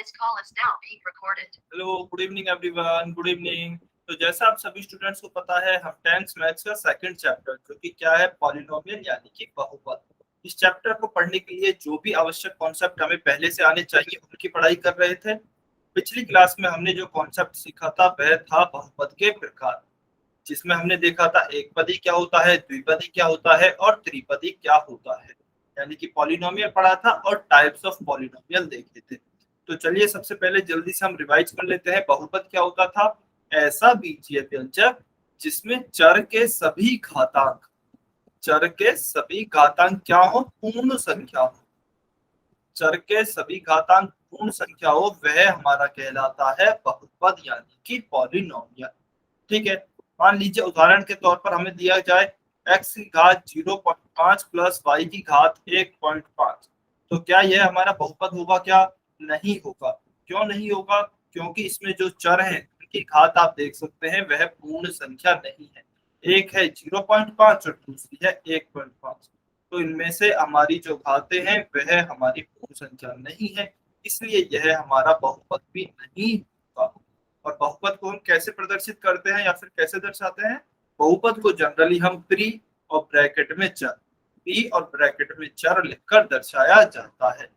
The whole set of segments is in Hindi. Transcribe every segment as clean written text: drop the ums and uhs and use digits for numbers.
This call is now being recorded. Hello, good evening everyone, good evening. तो जैसा आप सभी स्टूडेंट्स को पता है, हम 10th मैथ्स का सेकंड चैप्टर जो कि क्या है, पॉलिनोमियल यानी कि बहुपद, इस चैप्टर को पढ़ने के लिए जो भी आवश्यक कॉन्सेप्ट हमें पहले से आने चाहिए उनकी पढ़ाई कर रहे थे। पिछली क्लास में हमने जो कॉन्सेप्ट सीखा था वह था बहुपद के प्रकार, जिसमें हमने देखा था एकपदी क्या होता है, द्विपदी क्या होता है और त्रिपदी क्या होता है, यानी कि पॉलिनोमियल पढ़ा था और टाइप्स ऑफ पॉलिनोमियल देखे थे। तो चलिए सबसे पहले जल्दी से हम रिवाइज कर लेते हैं। बहुपद क्या होता था? ऐसा बीजीय व्यंजक जिसमें चर के सभी घातांक क्या हो, पूर्ण संख्या हो। चर के सभी घातांक पूर्ण संख्या हो, वह हमारा कहलाता है बहुपद यानी कि पॉलिनोमियल। ठीक है, मान लीजिए उदाहरण के तौर पर हमें दिया जाए x की घात 0.5 प्लस y की घात 1.5, तो क्या यह हमारा बहुपद होगा? क्या नहीं होगा। क्यों नहीं होगा? क्योंकि इसमें जो चर हैं उनकी घात आप देख सकते हैं वह पूर्ण संख्या नहीं है। एक है 0.5 और दूसरी है 1.5, तो इनमें से हमारी जो घातें हैं वह हमारी पूर्ण संख्या नहीं है, इसलिए यह हमारा बहुपद भी नहीं होगा। और बहुपद को हम कैसे प्रदर्शित करते हैं या फिर कैसे दर्शाते हैं? बहुपद को जनरली हम प्री और ब्रैकेट में चर लिखकर दर्शाया जाता है।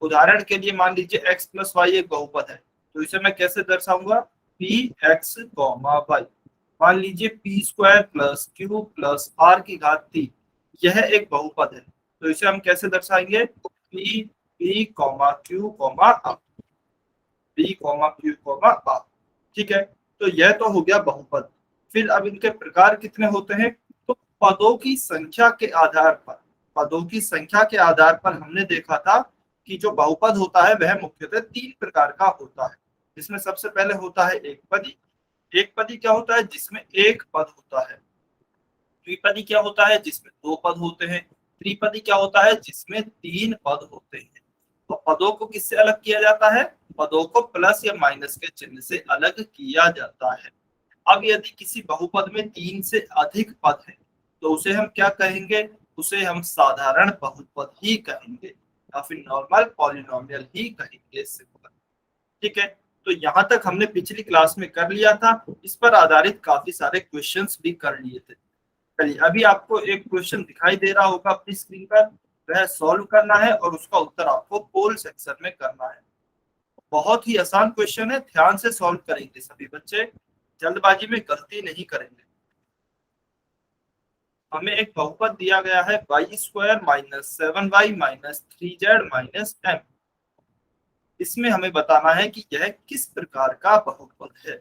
उदाहरण के लिए मान लीजिए x प्लस वाई एक बहुपद है, तो इसे मैं कैसे दर्शाऊंगा? P X comma Y. मान लीजिए P square plus Q plus R की घात 3, यह एक बहुपद है, तो इसे हम कैसे दर्शाएंगे? P p comma q comma r, p comma q comma r. ठीक है, तो यह तो हो गया बहुपद। फिर अब इनके प्रकार कितने होते हैं? तो पदों की संख्या के आधार पर हमने देखा था कि जो बहुपद होता है वह मुख्यतः 3 प्रकार का होता है, जिसमें सबसे पहले होता है एकपदी। एकपदी क्या होता है? जिसमें एक पद होता है। द्विपदी क्या होता है? जिसमें 2 पद होते हैं। त्रिपदी क्या होता है? जिसमें 3 पद होते हैं। तो पदों को किससे अलग किया जाता है? पदों को प्लस या माइनस के चिन्ह से अलग किया जाता है। अब यदि किसी बहुपद में 3 से अधिक पद है तो उसे हम क्या कहेंगे? उसे हम साधारण बहुपद ही कहेंगे या फिर नॉर्मल पॉलिनोमियल ही कहेंगे, सिंपल। ठीक है, तो यहाँ तक हमने पिछली क्लास में कर लिया था। इस पर आधारित काफी सारे क्वेश्चंस भी कर लिए थे। चलिए, अभी आपको एक क्वेश्चन दिखाई दे रहा होगा अपनी स्क्रीन पर, वह सॉल्व करना है और उसका उत्तर आपको पोल सेक्शन में करना है। बहुत ही आसान क्वेश्चन है, ध्यान से सॉल्व करेंगे सभी बच्चे, जल्दबाजी में गलती नहीं करेंगे। हमें एक बहुपद दिया गया है y square minus 7y minus 3z minus m। इसमें हमें बताना है कि यह किस प्रकार का बहुपद है।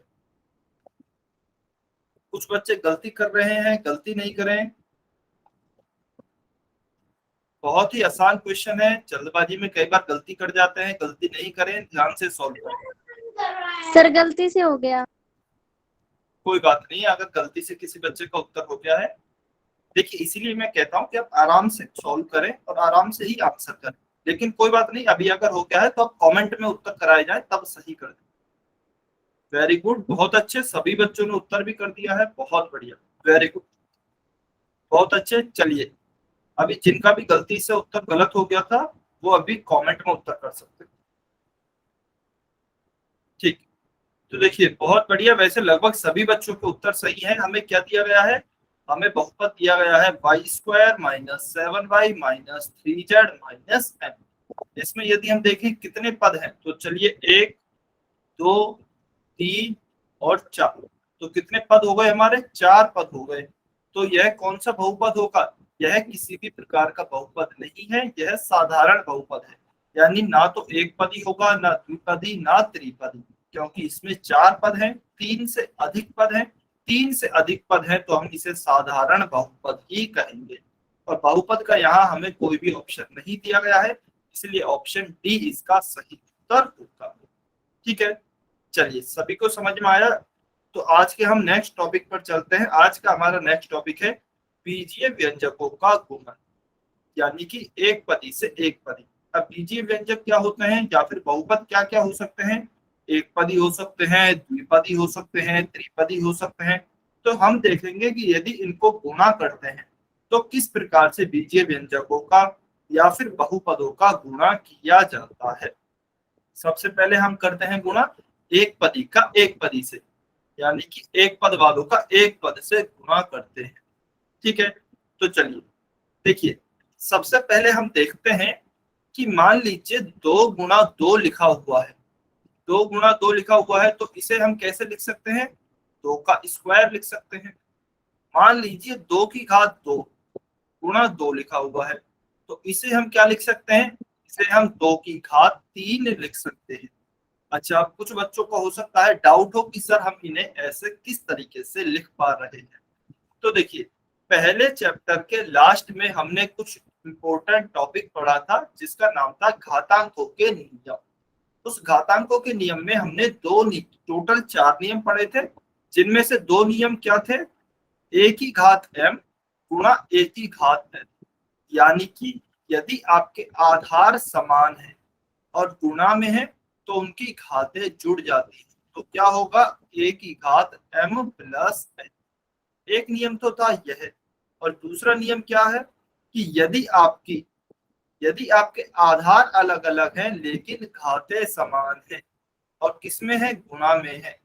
कुछ बच्चे गलती कर रहे हैं, गलती नहीं करें। बहुत ही आसान क्वेश्चन है, जल्दबाजी में कई बार गलती कर जाते हैं, गलती नहीं करें, ध्यान से सॉल्व करें। सर गलती से हो गया। कोई बात नहीं, अगर गलती से किसी बच्चे का उत्तर हो गया है, देखिए इसीलिए मैं कहता हूँ कि आप आराम से सॉल्व करें और आराम से ही आंसर करें। लेकिन कोई बात नहीं, अभी अगर हो गया है तो आप कमेंट में उत्तर कराए जाए तब सही कर दें। वेरी गुड, बहुत अच्छे, सभी बच्चों ने उत्तर भी कर दिया है, बहुत बढ़िया, वेरी गुड, बहुत अच्छे। चलिए, अभी जिनका भी गलती से उत्तर गलत हो गया था वो अभी कमेंट में उत्तर कर सकते हैं। ठीक, तो देखिए बहुत बढ़िया, वैसे लगभग सभी बच्चों के उत्तर सही है। हमें क्या दिया गया है? हमें बहुपद दिया गया है y square minus 7y minus 3z minus m। इसमें यदि हम देखें कितने पद हैं, तो चलिए 1 2 3 और 4, तो कितने पद हो गए हमारे? 4 पद हो गए। तो यह कौन सा बहुपद होगा? यह किसी भी प्रकार का बहुपद नहीं है, यह साधारण बहुपद है। यानी ना तो एक पदी होगा, ना द्विपदी, ना त्रिपदी, क्योंकि इसमें 4 पद हैं, 3 से अधिक पद हैं। 3 से अधिक पद है तो हम इसे साधारण बहुपद ही कहेंगे। और बहुपद का यहाँ हमें कोई भी ऑप्शन नहीं दिया गया है, इसलिए ऑप्शन डी इसका सही उत्तर होगा। ठीक है, चलिए सभी को समझ में आया? तो आज के हम नेक्स्ट टॉपिक पर चलते हैं। आज का हमारा नेक्स्ट टॉपिक है बीजीय व्यंजकों का गुणन, यानी कि एक पदी से एक पदी। अब बीजीय व्यंजक क्या होते हैं या फिर बहुपद क्या क्या हो सकते हैं? एक पदी हो सकते हैं, द्विपदी हो सकते हैं, त्रिपदी हो सकते हैं। तो हम देखेंगे कि यदि इनको गुणा करते हैं तो किस प्रकार से बीजीय व्यंजकों का या फिर बहुपदों का गुणा किया जाता है। सबसे पहले हम करते हैं गुणा एक पदी का एक पदी से, यानी कि एक पद वालों का एक पद से गुणा करते हैं। ठीक है, तो चलिए देखिए, सबसे पहले हम देखते हैं कि मान लीजिए 2 गुणा 2 लिखा हुआ है, 2 गुणा 2 लिखा हुआ है, तो इसे हम कैसे लिख सकते हैं, 2 का स्क्वायर लिख सकते हैं। मान लीजिए 2 की घात 2 गुणा 2 लिखा हुआ है, तो इसे हम क्या लिख सकते हैं, इसे हम 2 की घात 3 लिख सकते हैं। अच्छा, अब कुछ बच्चों को हो सकता है डाउट हो कि सर हम इन्हें ऐसे किस तरीके से लिख पा रहे हैं। तो देखिए, पहले चैप्टर के लास्ट में हमने कुछ इंपॉर्टेंट टॉपिक पढ़ा था जिसका नाम था घातांकों के नियम। उस घातांकों के नियम में हमने टोटल 4 नियम पढ़े थे, जिनमें से 2 नियम क्या थे, a की घात m गुणा a की घात n, यानी कि यदि आपके आधार समान है और गुणा में है तो उनकी घातें जुड़ जाती हैं, तो क्या होगा, a की घात m प्लस n। एक नियम तो था यह, और दूसरा नियम क्या है कि यदि आपके आधार अलग अलग हैं लेकिन घातें समान हैं और किसमें है, गुणा में है,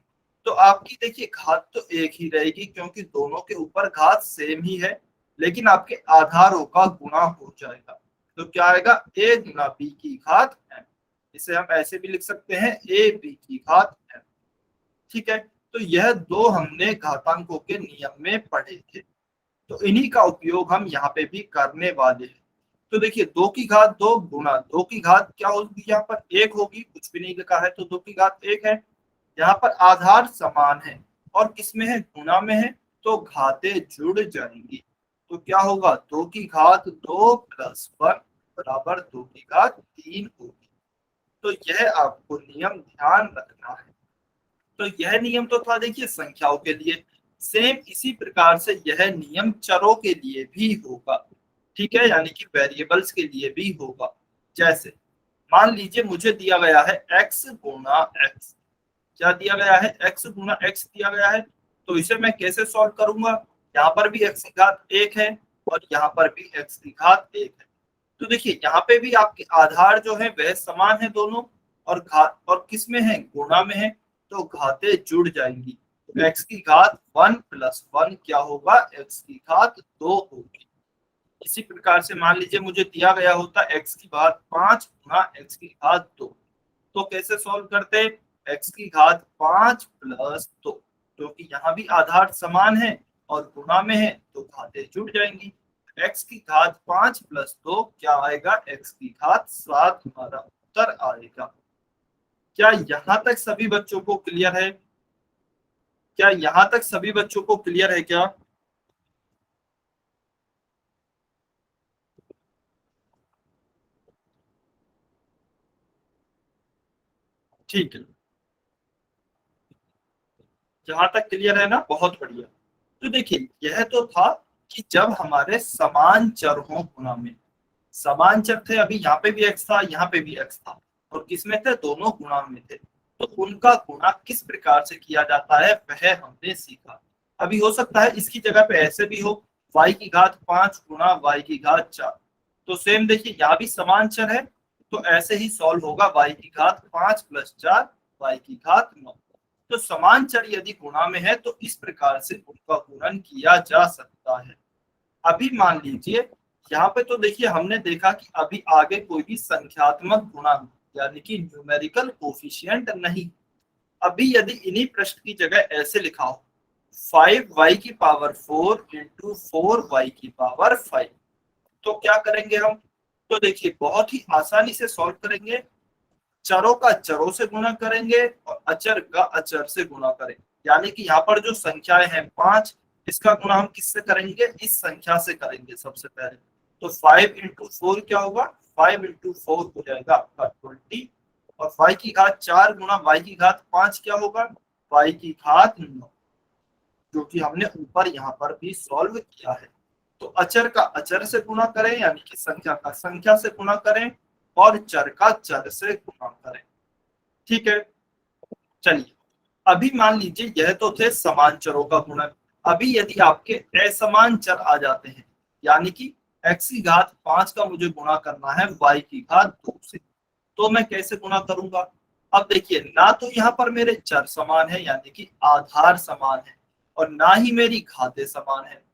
तो आपकी देखिए घात तो एक ही रहेगी क्योंकि दोनों के ऊपर घात सेम ही है, लेकिन आपके आधारों का गुणा हो जाएगा। तो क्या आएगा, a गुणा b की घात m। इसे हम ऐसे भी लिख सकते हैं a b की घात m। ठीक है, तो यह 2 हमने घातांकों के नियम में पढ़े थे, तो इन्हीं का उपयोग हम यहाँ पे भी करने वाले हैं। तो देखिए 2 की घात 2 गुणा 2 की घात क्या होगी, यहाँ पर 1 होगी, कुछ भी नहीं लिखा है तो 2 की घात 1 है। यहाँ पर आधार समान है और किसमें है, गुणा में है, तो घातें जुड़ जाएंगी। तो क्या होगा, 2 की घात 2 प्लस 1 बराबर 2 की घात 3 होगी। तो यह आपको नियम ध्यान रखना है। तो यह नियम तो था देखिए संख्याओं के लिए, सेम इसी प्रकार से यह नियम चरों के लिए भी होगा। ठीक है, यानी कि वेरिएबल्स के लिए भी होगा। जैसे मान लीजिए मुझे दिया गया है x गुणा x, क्या दिया गया है, x गुणा x दिया गया है, तो इसे मैं कैसे सॉल्व करूंगा, यहाँ पर भी x की घात 1 है और यहाँ पर भी x की घात 1 है। तो देखिए यहाँ पे भी आपके आधार जो है वह समान है दोनों, और घात और किस में है, गुणा में है, तो घातें जुड़ जाएंगी। तो x की घात 1 प्लस 1 क्या होगा, x की घात 2 होगी। इसी प्रकार से मान लीजिए मुझे दिया गया होता x की घात 5 गुणा x की घात 2, तो कैसे सॉल्व करते, x की घात 5 प्लस 2, क्योंकि यहाँ भी आधार समान है और गुणा में है तो घातें जुड़ जाएंगी। x की घात 5 प्लस 2 क्या आएगा, x की घात 7 हमारा उत्तर आएगा। क्या यहाँ तक सभी बच्चों को क्लियर है, क्या यहाँ तक सभी बच्चों को क्लियर है क्या? ठीक है, जहां तक क्लियर है ना, बहुत बढ़िया। तो देखिए यह तो था कि जब हमारे समान चर हों गुणा में, समान चर थे, अभी यहाँ पे भी x था, यहाँ पे भी x था, और किसमें थे, दोनों गुणा में थे, तो उनका गुणा किस प्रकार से किया जाता है वह हमने सीखा। अभी हो सकता है इसकी जगह पे ऐसे भी हो, y की घात 5 गुणा y की घात 4, तो सेम देखिए यहाँ भी समान चर है, तो ऐसे ही सॉल्व होगा y की घात 5 प्लस 4 y की घात 9। तो समान चर यदि गुणा में है तो इस प्रकार से उनका गुणन किया जा सकता है। अभी मान लीजिए यहाँ पे तो देखिए हमने देखा कि अभी आगे कोई भी संख्यात्मक गुणा यानी कि न्यूमेरिकल कोफिशिएंट नहीं। अभी यदि इन्हीं प्रश्न की जगह ऐसे लिखा हो 5y की पावर 4 इंटू 4y की पावर 5, तो क्या करेंगे हम, तो देखिए बहुत ही आसानी से सॉल्व करेंगे। चरों का चरों से गुणा करेंगे और अचर का अचर से गुणा करेंगे, यानी कि यहाँ पर जो संख्याएं हैं 5, इसका गुणा हम किससे करेंगे, इस संख्या से करेंगे सबसे पहले। तो 5 इंटू 4 क्या होगा, 5 इंटू 4 हो जाएगा आपका 20, और y की घात 4 गुणा y की घात 5 क्या होगा, y की घात 9, जो कि हमने ऊपर यहाँ पर भी सॉल्व किया है। तो अचर का अचर से गुणा करें, यानी कि संख्या का संख्या से गुणा करें, और चर का चर से गुणा करें। ठीक है, चलिए अभी मान लीजिए यह तो थे समान चरों का गुणन। अभी यदि आपके असमान चर आ जाते हैं, यानी कि x की घात 5 का मुझे गुणा करना है y की घात 2 से, तो मैं कैसे गुणा करूंगा, अब देखिए ना तो यहाँ पर मेरे चर समान है यानी कि आधार समान है, और ना ही मेरी घातें समान है,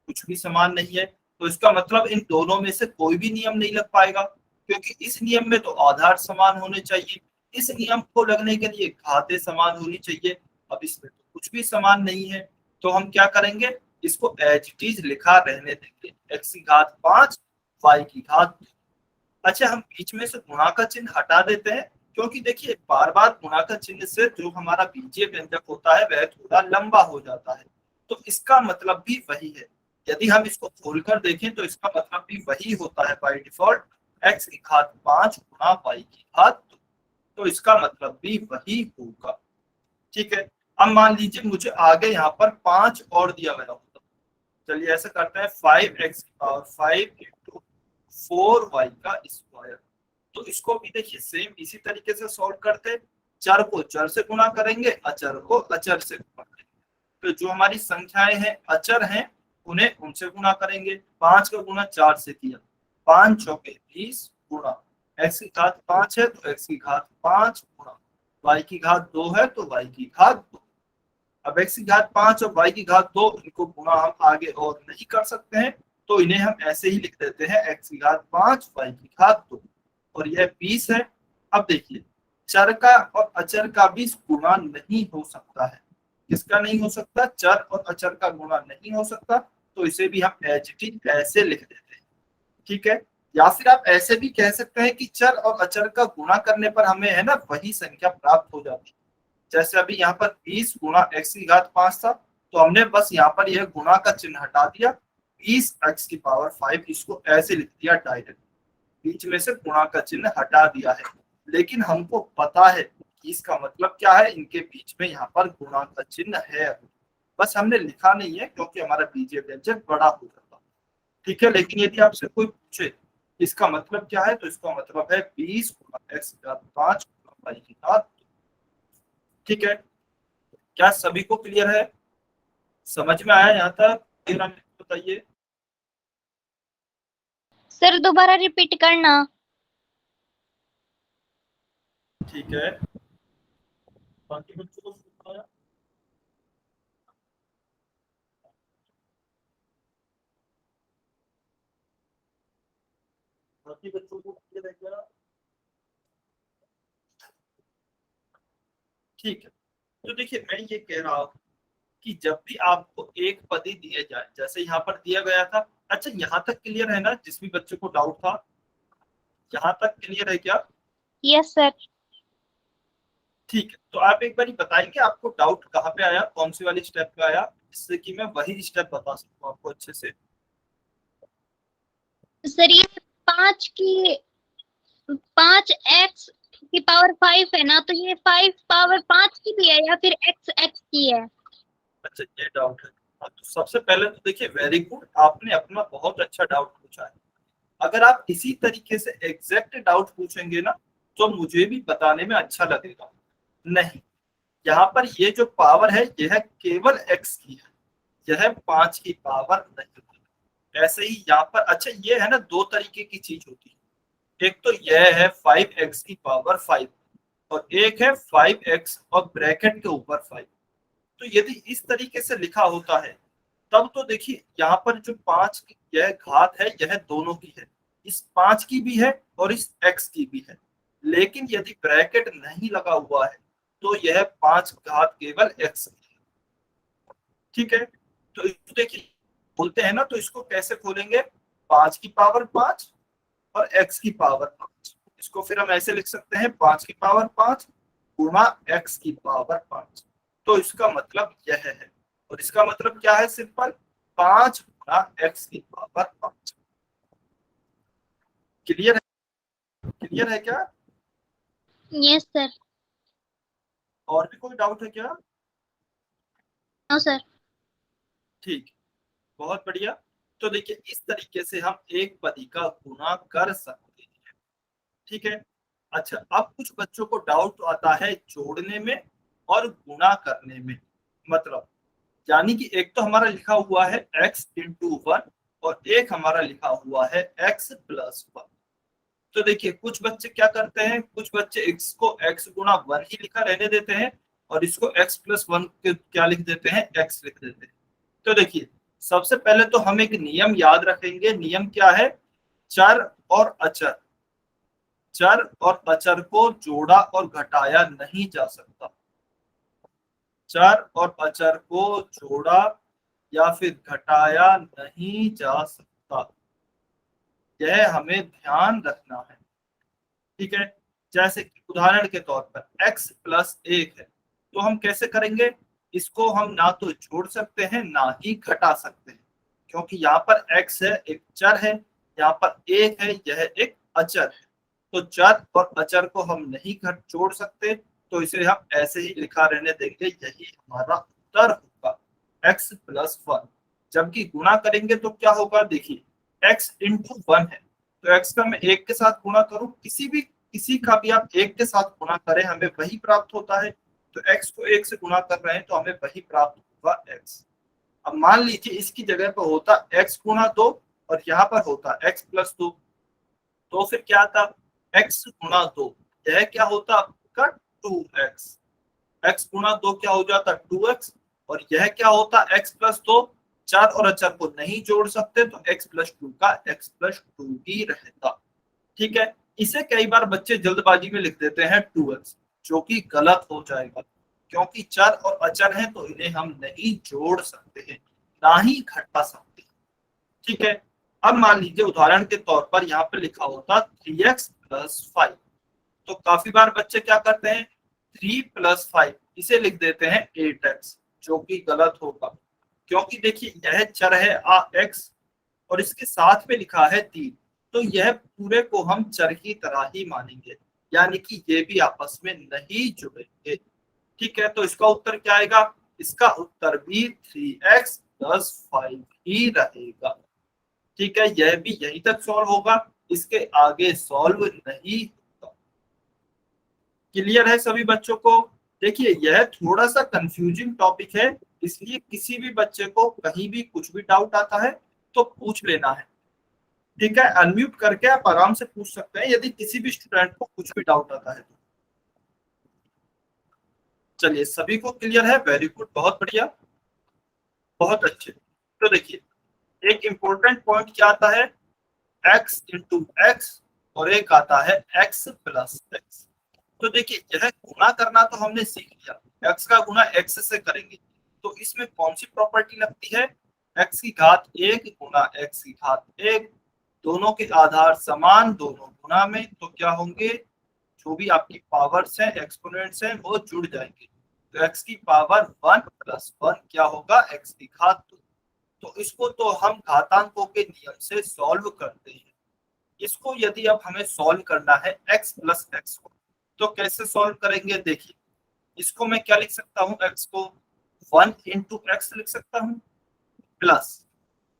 कुछ भी समान नहीं है। तो इसका मतलब इन दोनों में से कोई भी नियम नहीं लग पाएगा, क्योंकि इस नियम में तो आधार समान होने चाहिए, इस नियम को लगने के लिए घातें समान होनी चाहिए। अब इसमें तो कुछ भी समान नहीं है, तो हम क्या करेंगे, इसको एज इट इज लिखा रहने देंगे, x की घात 5 y की घात 2। अच्छा, हम बीच में से गुणा का चिन्ह हटा देते हैं, क्योंकि देखिए बार बार गुणा का चिन्ह से जो हमारा बीजीय व्यंजक होता है वह थोड़ा लंबा हो जाता है, तो इसका मतलब भी वही है। यदि हम इसको खोलकर देखें तो इसका मतलब भी वही होता है बाय डिफॉल्ट, x की घात 5 गुणा y की घात 2। तो इसका मतलब भी वही होगा। ठीक है, अब मान लीजिए मुझे आगे यहाँ पर 5 और दिया गया होता, चलिए ऐसा करते हैं 5x की पावर 5 इंटू 4y का स्क्वायर। तो इसको भी देखिए सेम इसी तरीके से सॉल्व करते, चर को चर से गुणा करेंगे, अचर को अचर से गुणा करेंगे। तो जो हमारी संख्याएं हैं अचर हैं उन्हें उनसे गुणा करेंगे। 5 का गुणा 4 से किया, 5 चौके 20 गुणा x की घात 5 है तो x की घात 5 गुणा y की घात 2 है तो y की घात 2। अब x की घात 5 और y की घात 2 इनको गुणा हम आगे और नहीं कर सकते हैं, तो इन्हें हम ऐसे ही लिख देते हैं x की घात 5 y की घात 2, और यह 20 है। अब देखिए चर का और अचर का भी गुणा नहीं हो सकता है। किसका नहीं हो सकता, चर और अचर का गुणा नहीं हो सकता, तो इसे भी हम एज इट इज ऐसे लिख देते हैं। ठीक है, या फिर आप ऐसे भी कह सकते हैं कि चर और अचर का गुणा करने पर हमें है ना वही संख्या प्राप्त हो जाती है। जैसे अभी यहाँ पर 20 गुणा x की घात 5 था, तो हमने बस यहाँ पर यह गुणा का चिन्ह हटा दिया, 20 x की पावर 5 इसको ऐसे लिख दिया डायरेक्ट, बीच में से गुणा का चिन्ह हटा दिया है। लेकिन हमको पता है कि इसका मतलब क्या है, इनके बीच में यहाँ पर गुणा का चिन्ह है, बस हमने लिखा नहीं है क्योंकि हमारा बीजीय व्यंजक बड़ा हो जाता। ठीक है, लेकिन यदि आपसे कोई पूछे इसका मतलब क्या है, तो इसका मतलब है 20 गुणा x की घात 5 गुणा y की घात 2। ठीक है, क्या सभी को क्लियर है, समझ में आया यहाँ तक, फिर आप बताइए। सर दोबारा रिपीट करना। ठीक है, बाकी बच्चों को समझ आया? बाकी बच्चों को क्लियर है क्या? ठीक है, तो देखिए मैं ये कह रहा हूँ कि जब भी आपको एक पदी दिए जाए, जैसे यहाँ पर दिया गया था। अच्छा, यहाँ तक क्लियर है ना, जिस भी बच्चे को डाउट था, यहाँ तक क्लियर है क्या? Yes sir. ठीक है, तो आप एक बार बताइए आपको डाउट कहाँ पे आया, कौन सी वाली स्टेप पे आया, जिससे कि मैं वही स्टेप बता सकूँ आपको अच्छे से। सर ये 5x की पावर 5 है ना, तो ये 5 पावर 5 की भी है या फिर x की है? अच्छा, ये डाउट है। हाँ, तो सबसे पहले तो देखिए वेरी गुड, आपने अपना बहुत अच्छा डाउट पूछा है। अगर आप इसी तरीके से एग्जैक्ट डाउट पूछेंगे ना, तो मुझे भी बताने में अच्छा लगेगा। नहीं, यहाँ पर ये जो पावर है यह केवल x की है, यह 5 की पावर नहीं। ऐसे ही यहाँ पर अच्छा ये है ना, दो तरीके की चीज होती है, एक तो यह है 5x की पावर 5, और एक है 5x और ब्रैकेट के ऊपर 5। तो यदि इस तरीके से लिखा होता है तब तो देखिए यहाँ पर जो 5 की यह घात है यह दोनों की है, इस 5 की भी है और इस x की भी है। लेकिन यदि ब्रैकेट नहीं लगा हुआ है तो यह 5 घात केवल x की है। ठीक है, तो इसको देखिए बोलते हैं ना, तो इसको कैसे खोलेंगे, 5 की पावर 5 और x की पावर 5, इसको फिर हम ऐसे लिख सकते हैं 5 की पावर 5 गुणा x की पावर 5। तो इसका मतलब यह है, और इसका मतलब क्या है, सिंपल 5 गुणा x की पावर 5। क्लियर है, क्लियर है क्या? Yes sir. और भी कोई डाउट है क्या? No sir. ठीक, बहुत बढ़िया। तो देखिए इस तरीके से हम एक पदी का गुणा कर सकते हैं। ठीक है, अच्छा अब कुछ बच्चों को डाउट आता है जोड़ने में और गुणा करने में। मतलब यानी कि एक तो हमारा लिखा हुआ है x इंटू 1 और एक हमारा लिखा हुआ है x प्लस 1। तो देखिए कुछ बच्चे क्या करते हैं, कुछ बच्चे x को x गुणा 1 ही लिखा रहने देते हैं और इसको x प्लस 1 क्या लिख देते हैं, x लिख देते हैं। तो देखिए सबसे पहले तो हम एक नियम याद रखेंगे। नियम क्या है, चर और अचर, चर और अचर को जोड़ा और घटाया नहीं जा सकता। चर और अचर को जोड़ा या फिर घटाया नहीं जा सकता, यह हमें ध्यान रखना है। ठीक है, जैसे कि उदाहरण के तौर पर x प्लस 1 है, तो हम कैसे करेंगे, इसको हम ना तो जोड़ सकते हैं ना ही घटा सकते हैं, क्योंकि यहाँ पर x है एक चर है, यहाँ पर 1 है यह एक अचर है। तो चर और अचर को हम नहीं घट जोड़ सकते, तो इसे हम ऐसे ही लिखा रहने देंगे, यही हमारा उत्तर होगा x प्लस 1। जबकि गुणा करेंगे तो क्या होगा, देखिए x इंटू 1 है, तो x का मैं 1 के साथ गुणा करूं, किसी का भी आप 1 के साथ गुणा करें हमें वही प्राप्त होता है। तो x को 1 से गुणा कर रहे हैं तो हमें वही प्राप्त होगा x। अब मान लीजिए इसकी जगह पर होता x गुणा 2 और यहाँ पर होता x प्लस 2, तो फिर क्या आता, x गुणा 2, यह क्या होता आपका 2x, x गुणा 2 क्या हो जाता 2x, और यह क्या होता x प्लस 2। चार और अचर को नहीं जोड़ सकते तो x प्लस 2 का x प्लस 2 ही रहता। ठीक है, इसे कई बार बच्चे जल्दबाजी में लिख देते हैं 2x, जो कि गलत हो जाएगा, क्योंकि चर और अचर हैं तो इन्हें हम नहीं जोड़ सकते हैं ना ही घटा सकते हैं। ठीक है, अब मान लीजिए उदाहरण के तौर पर यहाँ पे लिखा होता 3x प्लस 5, तो काफी बार बच्चे क्या करते हैं 3 प्लस 5 इसे लिख देते हैं 8x, जो कि गलत होगा, क्योंकि देखिए यह चर है x और इसके साथ में लिखा है 3, तो यह पूरे को हम चर की तरह ही मानेंगे, यानी कि ये भी आपस में नहीं जुड़ेंगे। ठीक है, तो इसका उत्तर क्या आएगा, इसका उत्तर भी 3x प्लस 5 ही रहेगा। ठीक है, यह भी यहीं तक सॉल्व होगा, इसके आगे सॉल्व नहीं होगा। क्लियर है सभी बच्चों को। देखिए यह थोड़ा सा कंफ्यूजिंग टॉपिक है, इसलिए किसी भी बच्चे को कहीं भी कुछ भी डाउट आता है तो पूछ लेना है। ठीक है, अनम्यूट करके आप आराम से पूछ सकते हैं यदि किसी भी स्टूडेंट को कुछ भी डाउट आता है तो। चलिए सभी को क्लियर है, वेरी गुड, बहुत बढ़िया, बहुत अच्छे। तो देखिए एक इंपॉर्टेंट पॉइंट क्या आता है, x इंटू एक्स और एक आता है x प्लस एक्स। तो देखिए यह गुणा करना तो हमने सीख लिया, x का गुणा x से करेंगे, तो इसमें कौन सी प्रॉपर्टी लगती है, x की घात 1 गुणा x की घात 1, दोनों के आधार समान, दोनों गुणा में, तो क्या होंगे, जो भी आपकी पावर्स हैं एक्सपोनेंट्स हैं वो जुड़ जाएंगे, तो x की पावर 1 प्लस 1 क्या होगा, x की घात 2। तो इसको तो हम घातांकों के नियम से सॉल्व करते हैं। इसको यदि अब हमें सॉल्व करना है x प्लस एक्स को, तो कैसे सॉल्व करेंगे, देखिए इसको मैं क्या लिख सकता हूँ, x को 1 इंटू एक्स लिख सकता हूँ, प्लस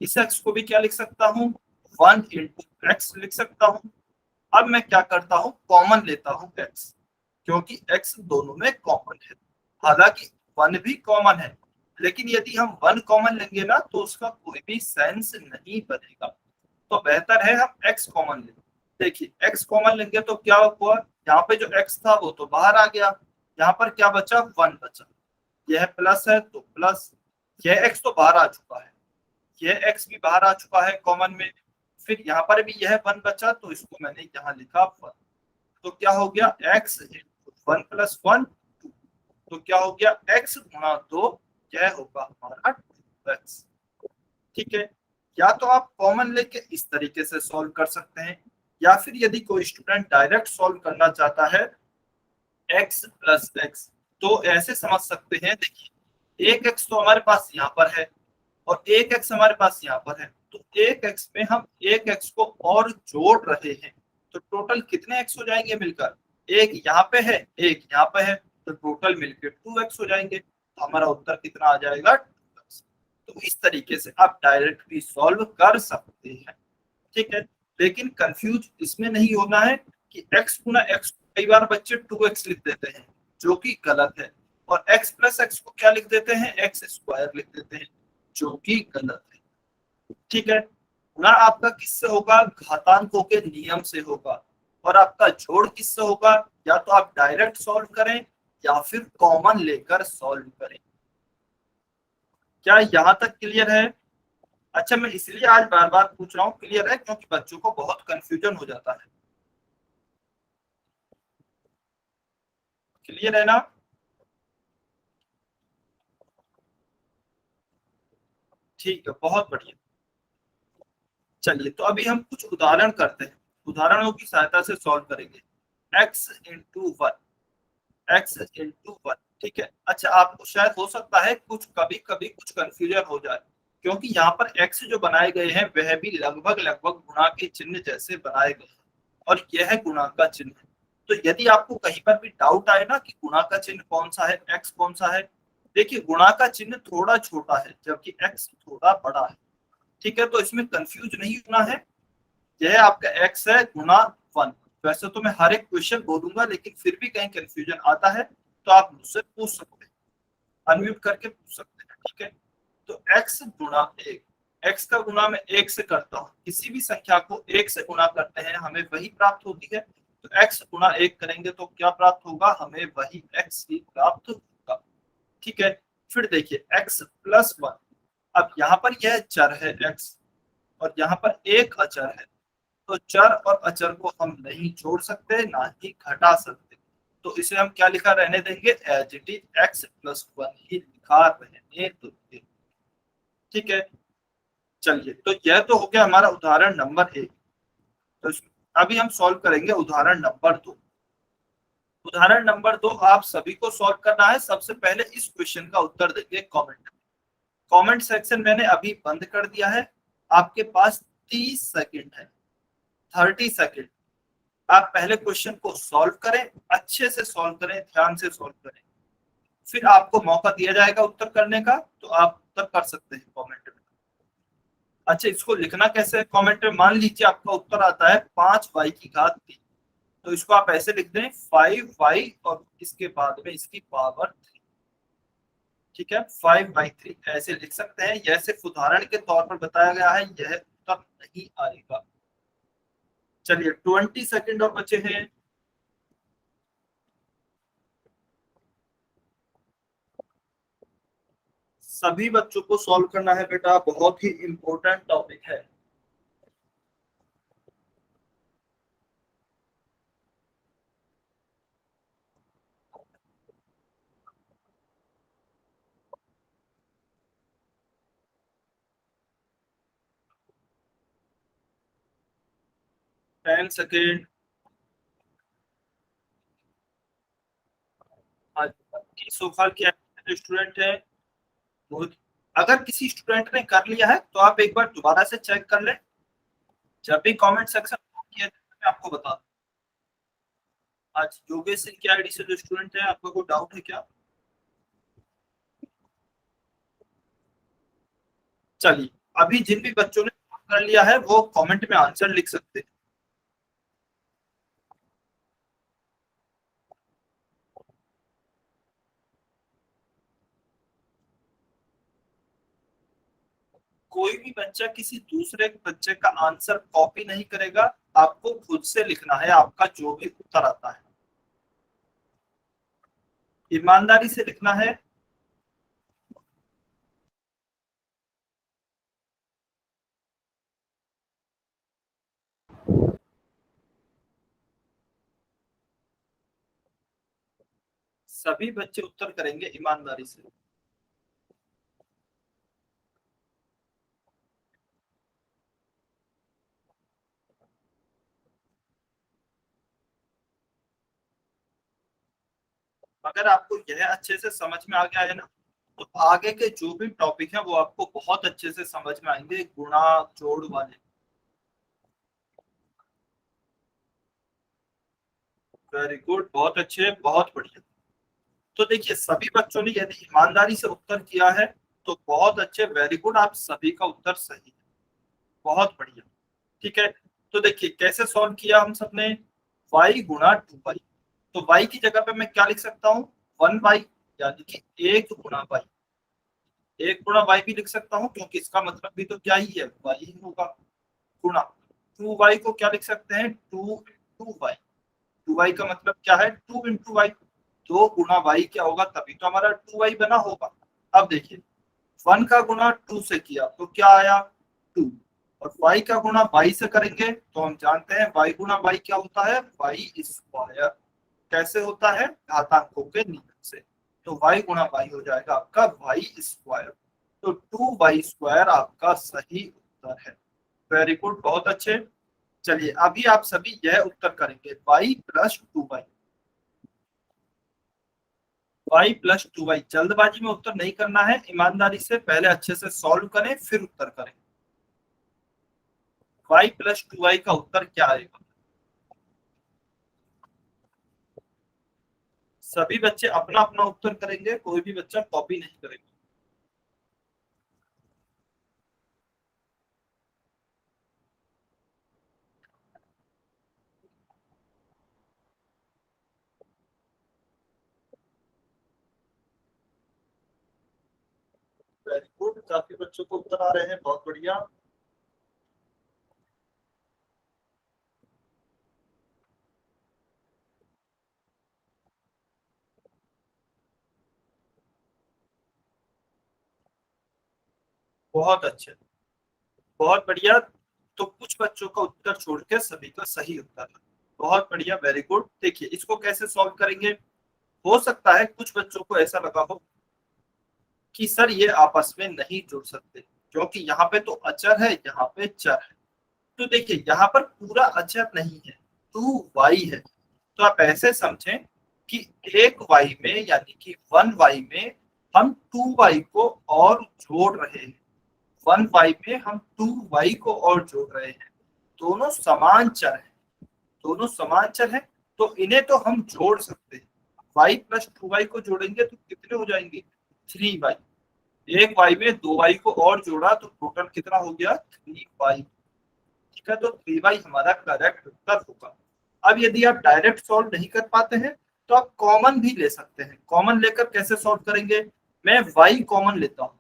इस x को भी क्या लिख सकता हूँ 1 इंटू एक्स लिख सकता हूँ। अब मैं क्या करता हूँ, कॉमन लेता हूँ x, क्योंकि x दोनों में कॉमन है, हालांकि 1 भी कॉमन है, लेकिन यदि हम 1 कॉमन लेंगे ना तो उसका कोई भी सेंस नहीं बनेगा, तो बेहतर है हम x कॉमन लें। देखिए x कॉमन लेंगे तो क्या हुआ, यहाँ पे जो x था वो तो बाहर आ गया, यहाँ पर क्या बचा 1 बचा, यह प्लस है तो प्लस, यह x तो बाहर आ चुका है, यह x भी बाहर आ चुका है कॉमन में, फिर यहाँ पर भी यह 1 बचा तो इसको मैंने यहाँ लिखा 1, तो क्या हो गया x 1 प्लस 1 2, तो क्या हो गया x गुणा 2, यह होगा हमारा 2x। ठीक है, या तो आप कॉमन लेके इस तरीके से सॉल्व कर सकते हैं, या फिर यदि कोई स्टूडेंट डायरेक्ट सॉल्व करना चाहता है x प्लस एक्स, तो ऐसे समझ सकते हैं, देखिए एक x तो हमारे पास यहाँ पर है और एक x हमारे पास यहाँ पर है, तो एक x में हम एक x को और जोड़ रहे हैं, तो टोटल कितने x हो जाएंगे मिलकर, एक यहाँ पे है एक यहाँ पे है, तो टोटल मिलकर 2x हो जाएंगे, तो हमारा उत्तर कितना आ जाएगा 2x। तो इस तरीके से आप डायरेक्ट भी सॉल्व कर सकते हैं। ठीक है, लेकिन कंफ्यूज इसमें नहीं होना है कि x गुना x, कई बार बच्चे 2x लिख देते हैं जो कि गलत है, और x प्लस एक्स को क्या लिख देते हैं, x स्क्वायर लिख देते हैं, जो कि गलत है। ठीक है, गुणा आपका किससे होगा, घातांकों के नियम से होगा, और आपका जोड़ किससे होगा, या तो आप डायरेक्ट सॉल्व करें या फिर कॉमन लेकर सॉल्व करें। क्या यहां तक क्लियर है? अच्छा, मैं इसलिए आज बार बार पूछ रहा हूँ क्लियर है क्योंकि बच्चों को बहुत कंफ्यूजन हो जाता है। क्लियर है ना? ठीक है, बहुत बढ़िया। चलिए, तो अभी हम कुछ उदाहरण करते हैं, उदाहरणों की सहायता से सॉल्व करेंगे। x into one, x into one, ठीक है। अच्छा, आपको शायद हो सकता है कुछ कभी कभी कुछ कंफ्यूजन हो जाए, क्योंकि यहाँ पर x जो बनाए गए हैं वह भी लगभग लगभग गुणा के चिन्ह जैसे बनाए गए हैं और यह है गुणा का चिन्ह। तो यदि आपको कहीं पर भी डाउट आए ना कि गुणा का चिन्ह कौन सा है, x कौन सा है, देखिए गुणा का चिन्ह थोड़ा छोटा है जबकि x थोड़ा बड़ा है, ठीक है। तो इसमें कंफ्यूज नहीं होना है। यह आपका x है गुणा वन। वैसे तो मैं हर एक क्वेश्चन बोलूंगा, लेकिन फिर भी कहीं कंफ्यूजन आता है तो आप मुझसे पूछ सकते हैं, अनम्यूट करके पूछ सकते हैं, ठीक है। तो x गुणा एक, x का गुणा मैं एक से करता हूँ, किसी भी संख्या को एक से गुणा करते हैं हमें वही प्राप्त होती है। तो x गुणा एक करेंगे तो क्या प्राप्त होगा, हमें वही x ही प्राप्त होगा, ठीक है। फिर देखिए x प्लस वन, अब यहाँ पर यह चर है x और यहाँ पर एक अचर है, तो चर और अचर को हम नहीं जोड़ सकते ना ही घटा सकते, तो इसे हम क्या लिखा रहने देंगे, as it is X plus one ही लिखा रहने देंगे, ठीक है। चलिए, तो यह तो हो गया हमारा उदाहरण नंबर एक। तो अभी हम सॉल्व करेंगे उदाहरण नंबर दो। उदाहरण नंबर दो आप सभी को सॉल्व करना है। सबसे पहले इस क्वेश्चन का उत्तर देंगे कमेंट सेक्शन मैंने अभी बंद कर दिया है। आपके पास 30 सेकंड है, 30 सेकंड। आप पहले क्वेश्चन को सॉल्व करें, अच्छे से सॉल्व करें, ध्यान से सॉल्व करें, फिर आपको मौका दिया जाएगा उत्तर करने का, तो आप उत्तर कर सकते हैं कमेंट में। अच्छा, इसको लिखना कैसे है कमेंट में, मान लीजिए आपका उत्तर आता है 5y की घात 3, तो इसको आप ऐसे लिख दें 5y और इसके बाद में इसकी पावर 3, ठीक है। 5/3 ऐसे लिख सकते हैं। यह सिर्फ उदाहरण के तौर पर बताया गया है, यह उत्तर नहीं आएगा। चलिए, 20 सेकंड और बचे हैं। सभी बच्चों को सॉल्व करना है बेटा, बहुत ही इंपॉर्टेंट टॉपिक है। Ten second. सोफल के स्टूडेंट है बहुत। अगर किसी स्टूडेंट ने कर लिया है तो आप एक बार दोबारा से चेक कर लें, जब भी कमेंट सेक्शन किया मैं आपको बता दूं। आज योगेश सिंह की आईडी से जो स्टूडेंट है, आपको कोई डाउट है क्या? चलिए, अभी जिन भी बच्चों ने कर लिया है वो कमेंट में आंसर लिख सकते हैं। कोई भी बच्चा किसी दूसरे बच्चे का आंसर कॉपी नहीं करेगा, आपको खुद से लिखना है आपका जो भी उत्तर आता है, ईमानदारी से लिखना है। सभी बच्चे उत्तर करेंगे ईमानदारी से। अगर आपको यह अच्छे से समझ में आ गया है ना, तो आगे के जो भी टॉपिक है वो आपको बहुत अच्छे से समझ में आएंगे, गुणा जोड़ वाले। वेरी गुड, बहुत अच्छे, बहुत बढ़िया। तो देखिए, सभी बच्चों ने यदि ईमानदारी से उत्तर किया है तो बहुत अच्छे, वेरी गुड, आप सभी का उत्तर सही है, बहुत बढ़िया, ठीक है। तो देखिए कैसे सॉल्व किया हम सबने, y गुणा 2y। तो y की जगह पे मैं क्या लिख सकता हूँ, 1y, यानी कि एक गुणा y। एक गुणा y भी लिख सकता हूँ क्योंकि इसका मतलब भी तो क्या ही है, y ही होगा, गुणा 2y को क्या लिख सकते हैं, 2 2y। 2y का मतलब क्या है, 2 इंटू वाई, 2 गुना y क्या होगा, तभी तो हमारा 2y बना होगा। अब देखिए 1 का गुना 2 से किया तो क्या आया 2, और y का गुना y से करेंगे तो हम जानते हैं y गुना y क्या होता है, y स्क्वायर। कैसे होता है, घातांकों के नियम से। तो y गुना y हो जाएगा आपका y स्क्वायर। तो 2y स्क्वायर आपका सही उत्तर है। वेरी गुड, बहुत अच्छे। चलिए अभी आप सभी यह उत्तर करेंगे, y plus 2y, y plus 2y। जल्दबाजी में उत्तर नहीं करना है, ईमानदारी से पहले अच्छे से सॉल्व करें फिर उत्तर करें। y प्लस 2y का उत्तर क्या आएगा। सभी बच्चे अपना अपना उत्तर करेंगे, कोई भी बच्चा कॉपी नहीं करेगा। वेरी गुड, काफी बच्चों को उत्तर आ रहे हैं, बहुत बढ़िया। बहुत अच्छे, बहुत बढ़िया। तो कुछ बच्चों का उत्तर छोड़ के सभी का सही उत्तर है। बहुत बढ़िया, वेरी गुड। देखिए इसको कैसे सॉल्व करेंगे। हो सकता है कुछ बच्चों को ऐसा लगा हो कि सर ये आपस में नहीं जुड़ सकते, क्योंकि यहाँ पे तो अचर है, यहाँ पे चर है। तो देखिए यहाँ पर पूरा अचर नहीं है, 2y है। तो आप ऐसे समझें कि एक y में यानी कि 1y में हम 2y को और जोड़ रहे हैं, 1y में हम 2y को और जोड़ रहे हैं। दोनों समान चर हैं, दोनों समान चर हैं, तो इन्हें तो हम जोड़ सकते हैं। y प्लस 2y को जोड़ेंगे तो कितने हो जाएंगे, 3y। एक y में 2y को और जोड़ा तो टोटल कितना हो गया, 3y। ठीक है, तो 3y हमारा करेक्ट उत्तर होगा। अब यदि आप डायरेक्ट सॉल्व नहीं कर पाते हैं तो आप कॉमन भी ले सकते हैं। कॉमन लेकर कैसे सॉल्व करेंगे, मैं y कॉमन लेता हूँ,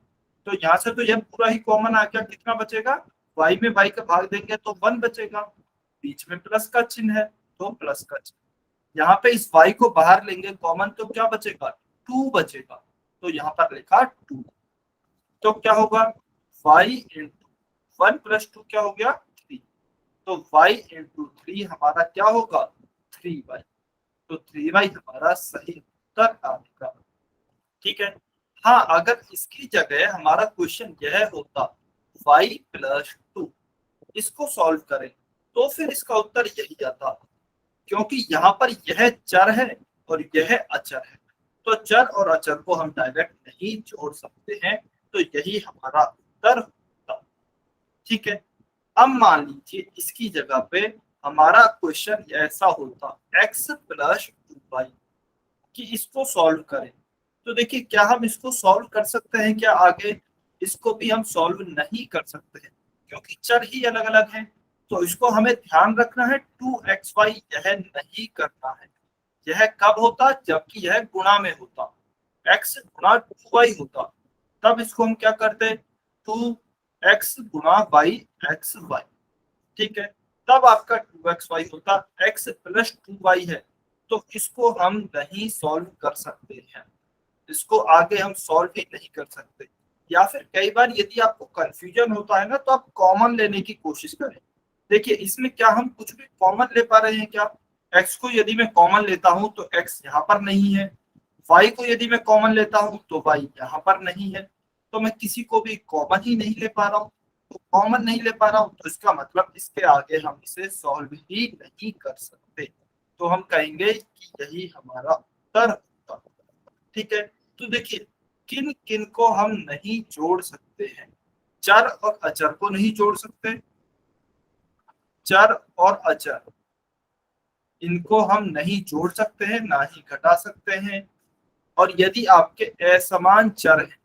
तो यहाँ से तो यह पूरा ही कॉमन आ गया। कितना बचेगा, y में y का भाग देंगे तो 1 बचेगा, बीच में प्लस का चिन्ह है तो प्लस का चिन्ह। यहाँ पे इस y को बाहर लेंगे कॉमन तो क्या बचेगा, 2 बचेगा, तो यहाँ पर लिखा 2। तो क्या होगा, y इंटू 1 प्लस 2 क्या हो गया, 3। तो y इंटू 3 हमारा क्या होगा, 3y। तो 3y हमारा सही उत्तर आएगा। ठीक है। हाँ, अगर इसकी जगह हमारा क्वेश्चन यह होता y प्लस 2, इसको सॉल्व करें तो फिर इसका उत्तर यही आता, क्योंकि यहाँ पर यह चर है और यह अचर है, तो चर और अचर को हम डायरेक्ट नहीं जोड़ सकते हैं, तो यही हमारा उत्तर होता। ठीक है। अब मान लीजिए इसकी जगह पे हमारा क्वेश्चन ऐसा होता x प्लस 2y, कि इसको सॉल्व करें। तो देखिए क्या हम इसको सॉल्व कर सकते हैं क्या, आगे इसको भी हम सॉल्व नहीं कर सकते हैं क्योंकि चर ही अलग अलग हैं। तो इसको हमें ध्यान रखना है, 2xy यह नहीं करना है। यह कब होता, जबकि यह गुणा में होता, x गुणा 2y होता, तब इसको हम क्या करते, 2x गुणा y xy। ठीक है, तब आपका 2xy होता। x प्लस 2y है तो इसको हम नहीं सॉल्व कर सकते हैं, इसको आगे हम सॉल्व ही नहीं कर सकते। या फिर कई बार यदि आपको कंफ्यूजन होता है ना, तो आप कॉमन लेने की कोशिश करें। देखिए इसमें क्या हम कुछ भी कॉमन ले पा रहे हैं क्या, x को यदि मैं कॉमन लेता हूं तो x यहाँ पर नहीं है, y को यदि मैं कॉमन लेता हूं तो y यहाँ पर नहीं है, तो मैं किसी को भी कॉमन ही नहीं ले पा रहा हूँ। तो कॉमन नहीं ले पा रहा हूँ तो इसका मतलब इसके आगे हम इसे सॉल्व ही नहीं कर सकते, तो हम कहेंगे कि यही हमारा उत्तर होगा। ठीक है। तो देखिए किन किन को हम नहीं जोड़ सकते हैं, चर और अचर को नहीं जोड़ सकते, चर और अचर इनको हम नहीं जोड़ सकते हैं, ना ही घटा सकते हैं। और यदि आपके असमान चर है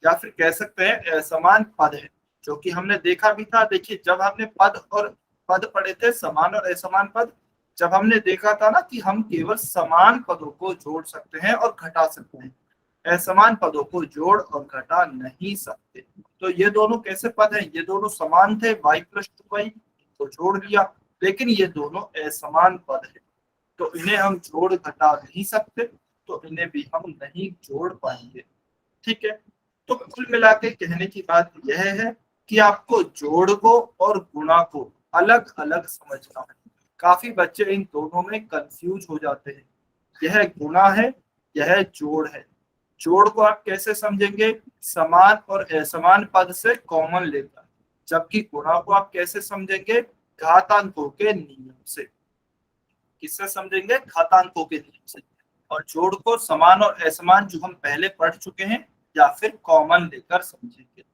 या फिर कह सकते हैं असमान पद है, जो कि हमने देखा भी था। देखिए जब हमने पद और पद पढ़े थे, समान और असमान पद, जब हमने देखा था ना कि हम केवल समान पदों को जोड़ सकते हैं और घटा सकते हैं, असमान पदों को जोड़ और घटा नहीं सकते। तो ये दोनों कैसे पद हैं, ये दोनों समान थे, y प्लस 2y, तो जोड़ लिया। लेकिन ये दोनों असमान पद है, तो इन्हें हम जोड़ घटा नहीं सकते, तो इन्हें भी हम नहीं जोड़ पाएंगे। ठीक है, तो कुल मिला के कहने की बात यह है कि आपको जोड़ को और गुणा को अलग अलग समझना है। काफी बच्चे इन दोनों में कंफ्यूज हो जाते हैं, यह गुणा है, यह जोड़ है। जोड़ को आप कैसे समझेंगे? समान और असमान पद से कॉमन लेकर, जबकि गुणा को आप कैसे समझेंगे? घातांकों के नियम से। किससे समझेंगे? घातांकों के नियम से। और जोड़ को समान और असमान जो हम पहले पढ़ चुके हैं, या फिर कॉमन लेकर समझेंगे।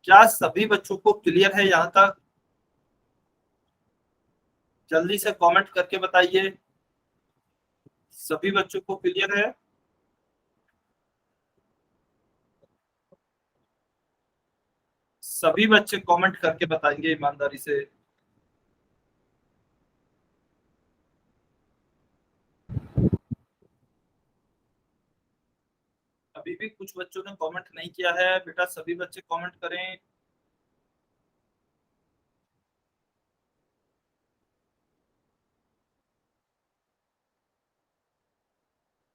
क्या सभी बच्चों को क्लियर है यहाँ तक? जल्दी से कमेंट करके बताइए, सभी बच्चों को क्लियर है? सभी बच्चे कमेंट करके बताएंगे ईमानदारी से। अभी भी कुछ बच्चों ने कमेंट नहीं किया है, बेटा सभी बच्चे कमेंट करें।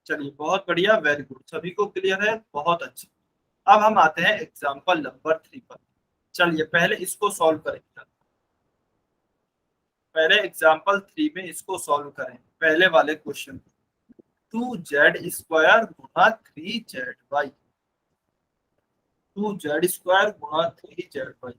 चलिए बहुत बढ़िया, वेरी गुड, सभी को क्लियर है, बहुत अच्छा। अब हम आते हैं एग्जाम्पल नंबर 3 पर। चलिए पहले इसको सॉल्व करेंगे। पहले एग्जाम्पल 3 में इसको सॉल्व करें, पहले वाले क्वेश्चन। 2z² गुणा 3zy, 2z² गुणा 3zy।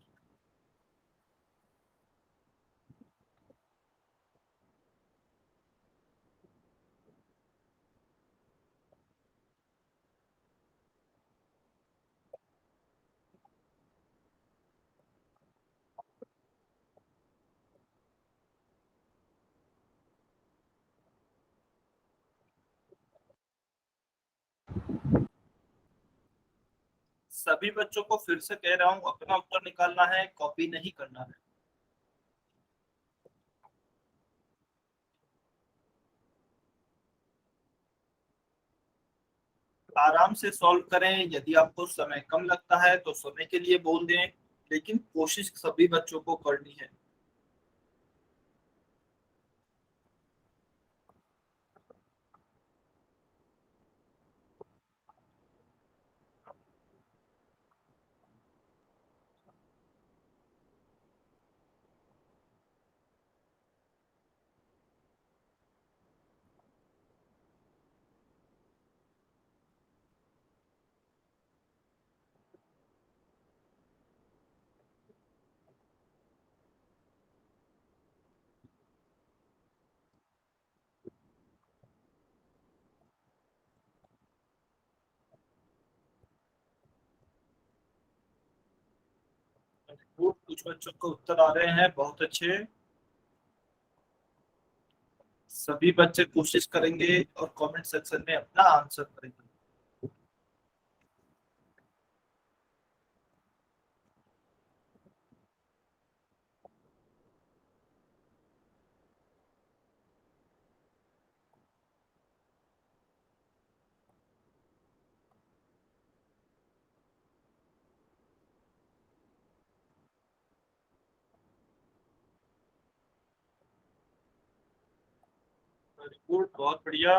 सभी बच्चों को फिर से कह रहा हूं, अपना उत्तर निकालना है, कॉपी नहीं करना है। आराम से सॉल्व करें, यदि आपको समय कम लगता है तो समय के लिए बोल दें, लेकिन कोशिश सभी बच्चों को करनी है। कुछ बच्चों को उत्तर आ रहे हैं, बहुत अच्छे। सभी बच्चे कोशिश करेंगे और कमेंट सेक्शन में अपना आंसर करेंगे। वेरी गुड, बहुत बढ़िया।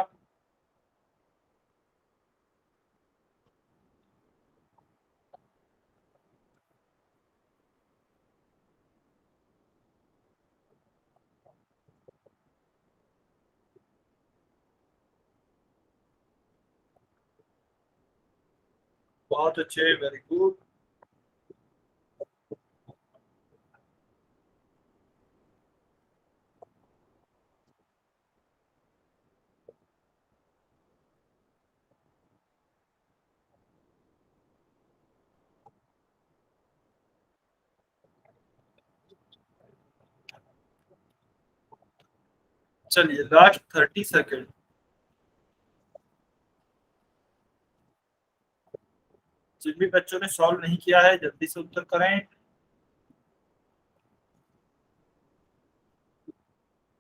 बहुत अच्छे, वेरी गुड। चलिए लास्ट 30 सेकेंड। जिन भी बच्चों ने सॉल्व नहीं किया है जल्दी से उत्तर करें।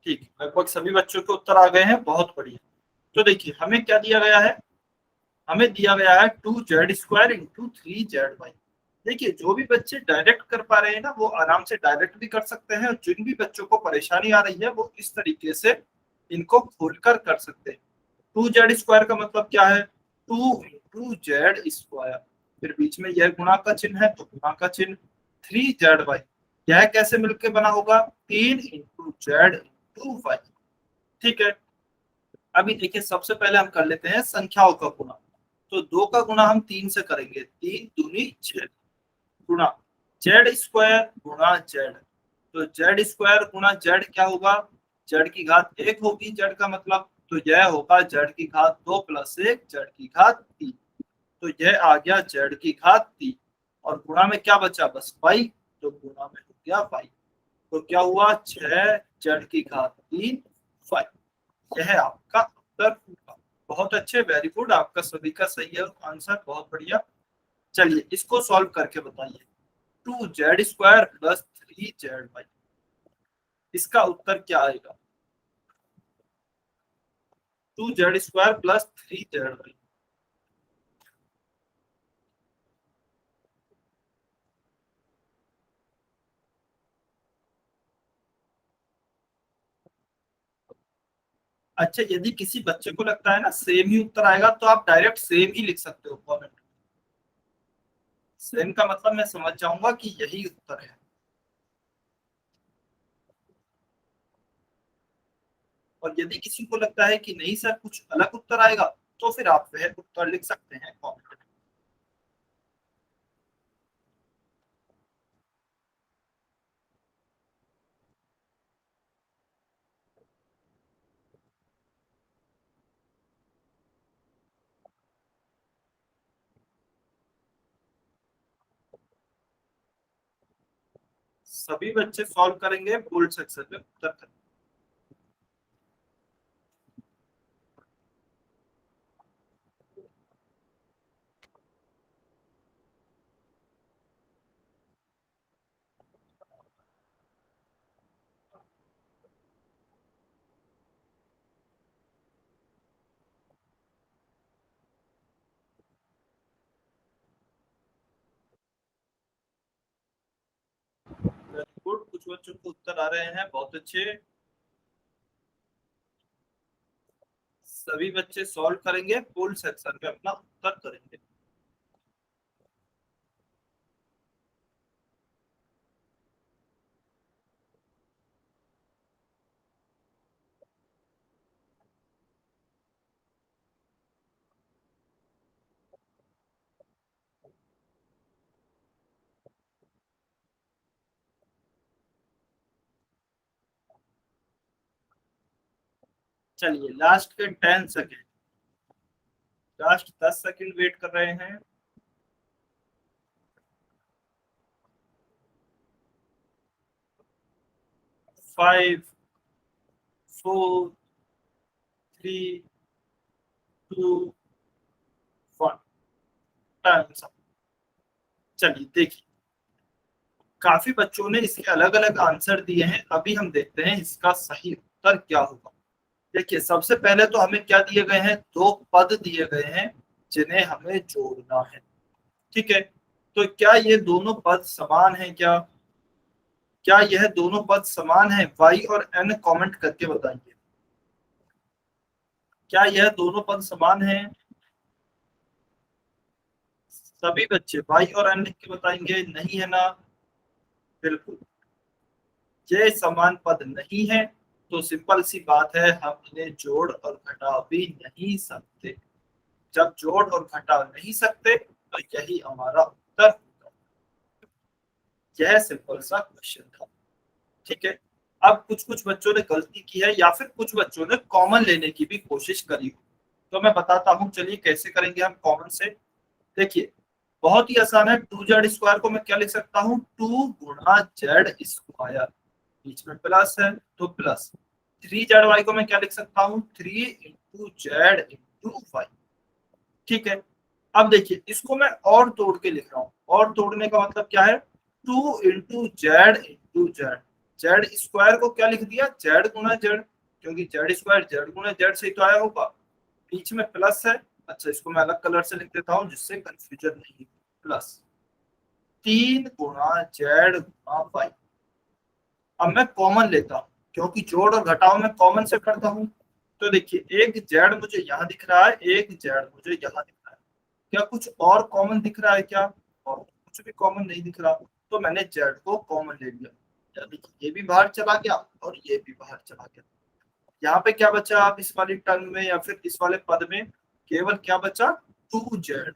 ठीक, लगभग सभी बच्चों के उत्तर आ गए हैं, बहुत बढ़िया। तो देखिए हमें क्या दिया गया है? हमें दिया गया है 2z² इंटू 3zy। देखिए जो भी बच्चे डायरेक्ट कर पा रहे हैं ना वो आराम से डायरेक्ट भी कर सकते हैं, और जिन भी बच्चों को परेशानी आ रही है वो इस तरीके से इनको खोलकर कर सकते हैं। 2z² का मतलब क्या है? 2 × z², फिर बीच में यह गुणा का चिन्ह है तो गुणा का चिन्ह। 3z y, यह कैसे मिलकर बना होगा? 3 × z × y। ठीक है, अभी देखिए सबसे पहले हम कर लेते हैं संख्याओं का गुणा। तो 2 का गुणा हम 3 से करेंगे, 3 दूनी 6 गुणा z² गुणा z। तो z² गुणा z क्या होगा? z की घात 1 होगी, z का मतलब, तो यह होगा z की घात 2 + 1 z की घात 3। तो यह आ गया z की घात 3, और गुणा में क्या बचा? बस 5, तो गुणा में हो गया 5। तो क्या हुआ? 6 z की घात 3 5। यह आपका उत्तर होगा। बहुत अच्छे, वेरी गुड, आपका सभी का सही है आंसर, बहुत बढ़िया। चलिए इसको सॉल्व करके बताइए। 2z² + 3z y, इसका उत्तर क्या आएगा? 2z² + 3z y। अच्छा, यदि किसी बच्चे को लगता है ना सेम ही उत्तर आएगा तो आप डायरेक्ट सेम ही लिख सकते हो कमेंट। सेम का मतलब मैं समझ जाऊंगा कि यही उत्तर है। और यदि किसी को लगता है कि नहीं सर कुछ अलग उत्तर आएगा, तो फिर आप वह उत्तर लिख सकते हैं कमेंट में। सभी बच्चे सॉल्व करेंगे, बोल्ड सेक्शन में उत्तर करेंगे। वेरी गुड, कुछ बच्चों को उत्तर आ रहे हैं, बहुत अच्छे। सभी बच्चे सॉल्व करेंगे, बोल्ड सेक्शन में अपना उत्तर करेंगे। चलिए लास्ट के 10 सेकेंड, लास्ट 10 सेकेंड वेट कर रहे हैं। 5 4 3 2 1, टाइम। चलिए देखिए, काफी बच्चों ने इसके अलग अलग आंसर दिए हैं, अभी हम देखते हैं इसका सही उत्तर क्या होगा। देखिए सबसे पहले तो हमें क्या दिए गए हैं? 2 पद दिए गए हैं जिन्हें हमें जोड़ना है। ठीक है, तो क्या ये दोनों पद समान हैं? क्या यह दोनों पद समान है? y और n कमेंट करके बताइए, क्या यह दोनों पद समान हैं? सभी बच्चे y और n लिख के बताएंगे, नहीं है ना? बिल्कुल, ये समान पद नहीं है, तो सिंपल सी बात है, हम इन्हें जोड़ और घटा भी नहीं सकते। जब जोड़ और घटा नहीं सकते तो यही हमारा उत्तर होगा। यह सिंपल सा क्वेश्चन था। ठीक है, अब कुछ कुछ बच्चों ने गलती की है, या फिर कुछ बच्चों ने कॉमन लेने की भी कोशिश करी हो, तो मैं बताता हूँ। चलिए कैसे करेंगे हम कॉमन से। देखिए बहुत ही आसान है। 2z² को मैं क्या लिख सकता हूँ? 2 × z², बीच में प्लस है तो प्लस। 3z y को मैं क्या लिख सकता हूँ? 3 × z × y। ठीक है, अब देखिए इसको मैं और तोड़ के लिख रहा हूँ। और तोड़ने का मतलब क्या है? 2 × z × z। z² को क्या लिख दिया? z गुणा z, क्योंकि z² z गुणा z से ही तो आया होगा। बीच में प्लस है। अच्छा, इसको मैं अलग कलर से लिख देता हूँ जिससे कंफ्यूजन नहीं। प्लस 3 गुणा जेड गुणा वाई। अब मैं कॉमन लेता हूँ क्योंकि जोड़ और घटाव में कॉमन से करता हूँ। तो देखिए एक जेड मुझे यहाँ दिख रहा है, एक जेड मुझे यहाँ दिख रहा है। क्या कुछ और कॉमन दिख रहा है क्या? और कुछ भी कॉमन नहीं दिख रहा, तो मैंने जेड को कॉमन ले लिया, यानी कि ये भी बाहर चला गया और ये भी बाहर चला गया। यहाँ पे क्या बचा आप इस वाली टर्म में या फिर इस वाले पद में? केवल क्या बचा? 2z,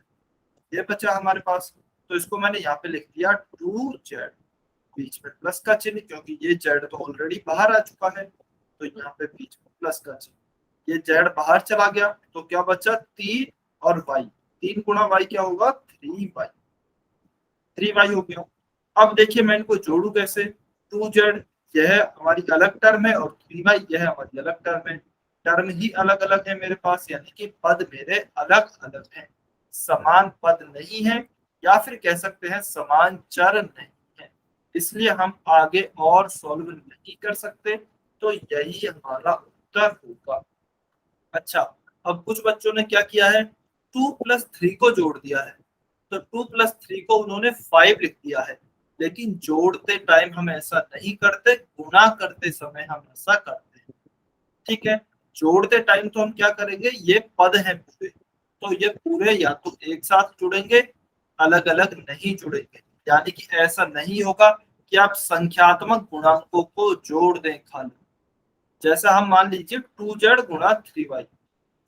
ये बचा हमारे पास। तो इसको मैंने यहाँ पे लिख दिया 2z, बीच में प्लस का चिन्ह, क्योंकि ये z तो ऑलरेडी बाहर आ चुका है, तो यहाँ पे बीच में प्लस का चिन्ह। ये z बाहर चला गया तो क्या बचा? 3 और y, 3 गुणा y क्या होगा? 3y, 3y हो गया। अब देखिए मैं इनको जोड़ू कैसे? 2z यह हमारी अलग टर्म है और 3y यह हमारी अलग टर्म है। टर्म ही अलग अलग है मेरे पास, यानी कि पद मेरे अलग अलग हैं, समान पद नहीं है, या फिर कह सकते हैं समान चर नहीं है। इसलिए हम आगे और सॉल्व नहीं कर सकते, तो यही हमारा उत्तर होगा। अच्छा, अब कुछ बच्चों ने क्या किया है? 2+3 को जोड़ दिया है, तो 2+3 को उन्होंने 5 लिख दिया है। लेकिन जोड़ते टाइम हम ऐसा नहीं करते, गुणा करते समय हम ऐसा करते हैं। ठीक है, जोड़ते टाइम तो हम क्या करेंगे, ये पद हैं पूरे, तो ये पूरे या तो एक साथ जुड़ेंगे, अलग अलग नहीं जुड़ेंगे। यानी कि ऐसा नहीं होगा कि आप संख्यात्मक गुणांकों को जोड़ दें खाली। जैसा हम मान लीजिए 2z गुणा 3y,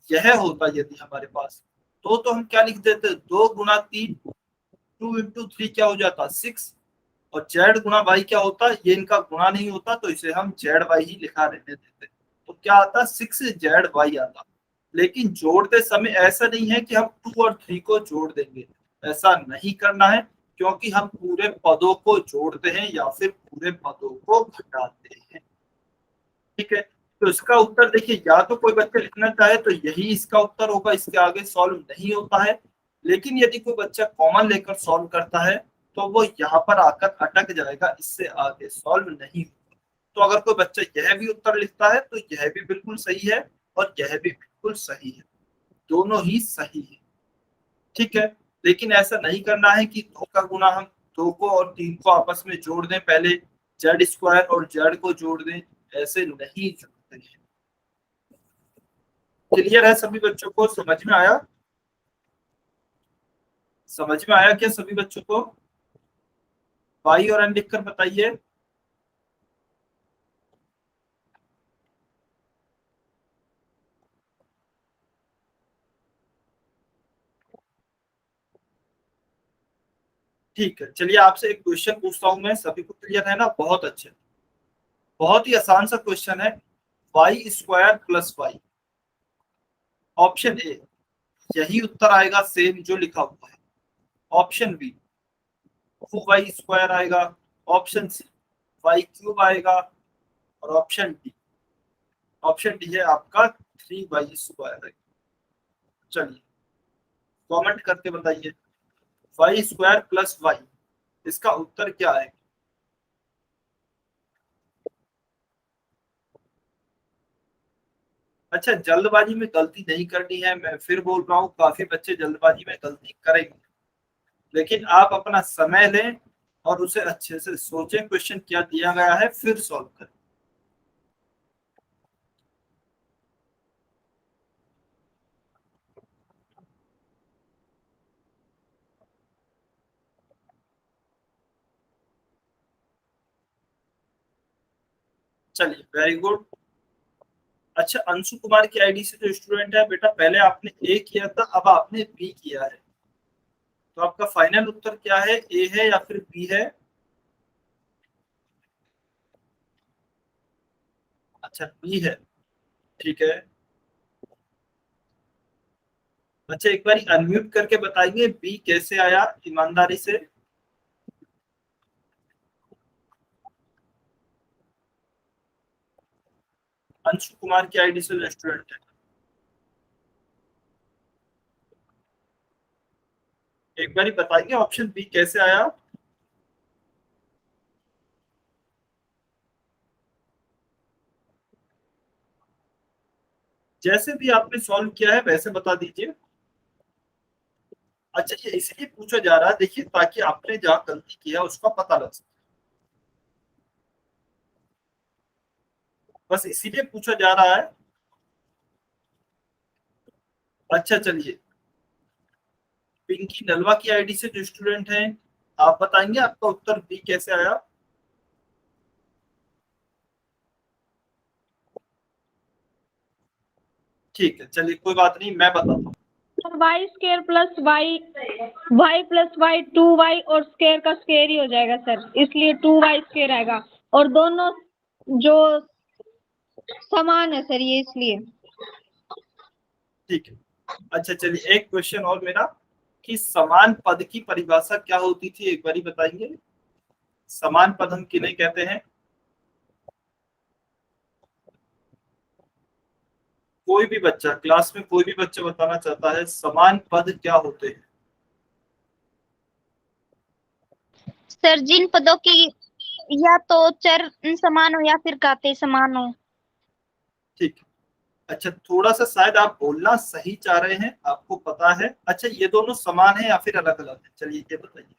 यह होता यदि हमारे पास, तो हम क्या लिख देते? 2 गुणा 3, 2 इंटू 3 क्या हो जाता? 6। और जेड गुणा वाई क्या होता? ये इनका गुणा नहीं होता, तो इसे हम जेड वाई ही लिखा रहने देते, तो क्या आता? 6z y आता। लेकिन जोड़ते समय ऐसा नहीं है कि हम 2 और 3 को जोड़ देंगे, ऐसा नहीं करना है, क्योंकि हम पूरे पदों को जोड़ते हैं या फिर पूरे पदों को घटाते हैं। ठीक है, तो इसका उत्तर देखिए, या तो कोई बच्चा लिखना चाहे तो यही इसका उत्तर होगा, इसके आगे सॉल्व नहीं होता है। लेकिन यदि कोई बच्चा कॉमन लेकर सॉल्व करता है तो वो यहाँ पर आकर अटक जाएगा, इससे आगे सॉल्व नहीं होगा। तो अगर कोई बच्चा यह भी उत्तर लिखता है तो यह भी बिल्कुल सही है और यह भी बिल्कुल सही है, दोनों ही सही है। ठीक है, लेकिन ऐसा नहीं करना है कि 2 का गुना हम 2 को और 3 को आपस में जोड़ दें, पहले जेड स्क्वायर और जेड को जोड़ दें, ऐसे नहीं जोड़ते हैं। क्लियर है सभी बच्चों को? समझ में आया? समझ में आया क्या सभी बच्चों को? वाई और एन लिखकर बताइए। ठीक है, चलिए आपसे एक क्वेश्चन पूछता हूं मैं, सभी को क्लियर है ना? बहुत अच्छे, बहुत ही आसान सा क्वेश्चन है। Y square plus y, option A यही उत्तर आएगा सेम जो लिखा हुआ है, ऑप्शन बी 2y स्क्वायर आएगा, ऑप्शन सी वाई क्यूब आएगा, और ऑप्शन डी है आपका 3y स्क्वायर है। चलिए कमेंट करके बताइए, वाई स्क्वायर प्लस वाई, इसका उत्तर क्या है? अच्छा, जल्दबाजी में गलती नहीं करनी है, मैं फिर बोल रहा हूँ, काफी बच्चे जल्दबाजी में गलती करेंगे, लेकिन आप अपना समय लें और उसे अच्छे से सोचें, क्वेश्चन क्या दिया गया है, फिर सॉल्व करें। चलिए वेरी गुड। अच्छा, अंशु कुमार की आईडी से जो स्टूडेंट है, बेटा पहले आपने ए किया था, अब आपने बी किया है, तो आपका फाइनल उत्तर क्या है? ए है या फिर बी है? अच्छा बी है, ठीक है। अच्छा एक बार अनम्यूट करके बताइए बी कैसे आया, ईमानदारी से। अंशु कुमार की आईडी से जो स्टूडेंट है, एक बार बताइए ऑप्शन बी कैसे आया। जैसे भी आपने सॉल्व किया है वैसे बता दीजिए। अच्छा, ये इसलिए पूछा जा रहा है देखिए, ताकि आपने जहाँ गलती की है उसका पता लग सके, बस इसीलिए पूछा जा रहा है। अच्छा चलिए, पिंकी नलवा की आईडी से जो स्टूडेंट हैं, आप बताएंगे आपका उत्तर बी कैसे आया? ठीक है, चलिए कोई बात नहीं, मैं बताता हूँ। Y square plus y plus y 2y और स्केयर का स्केयर ही हो जाएगा सर, इसलिए 2y स्केयर आएगा और दोनों जो समान है सर ये इसलिए। ठीक है, अच्छा चलिए, एक क्वेश्चन और मेरा, कि समान पद की परिभाषा क्या होती थी, एक बारी बताएंगे? समान पद हम किन्हें कहते हैं? कोई भी बच्चा, क्लास में कोई भी बच्चा बताना चाहता है समान पद क्या होते हैं? सर जिन पदों की या तो चर समान हो या फिर घाते समान हो। ठीक है, अच्छा थोड़ा सा शायद आप बोलना सही चाह रहे हैं, आपको पता है। अच्छा, ये दोनों समान है या फिर अलग अलग है, चलिए ये बताइए।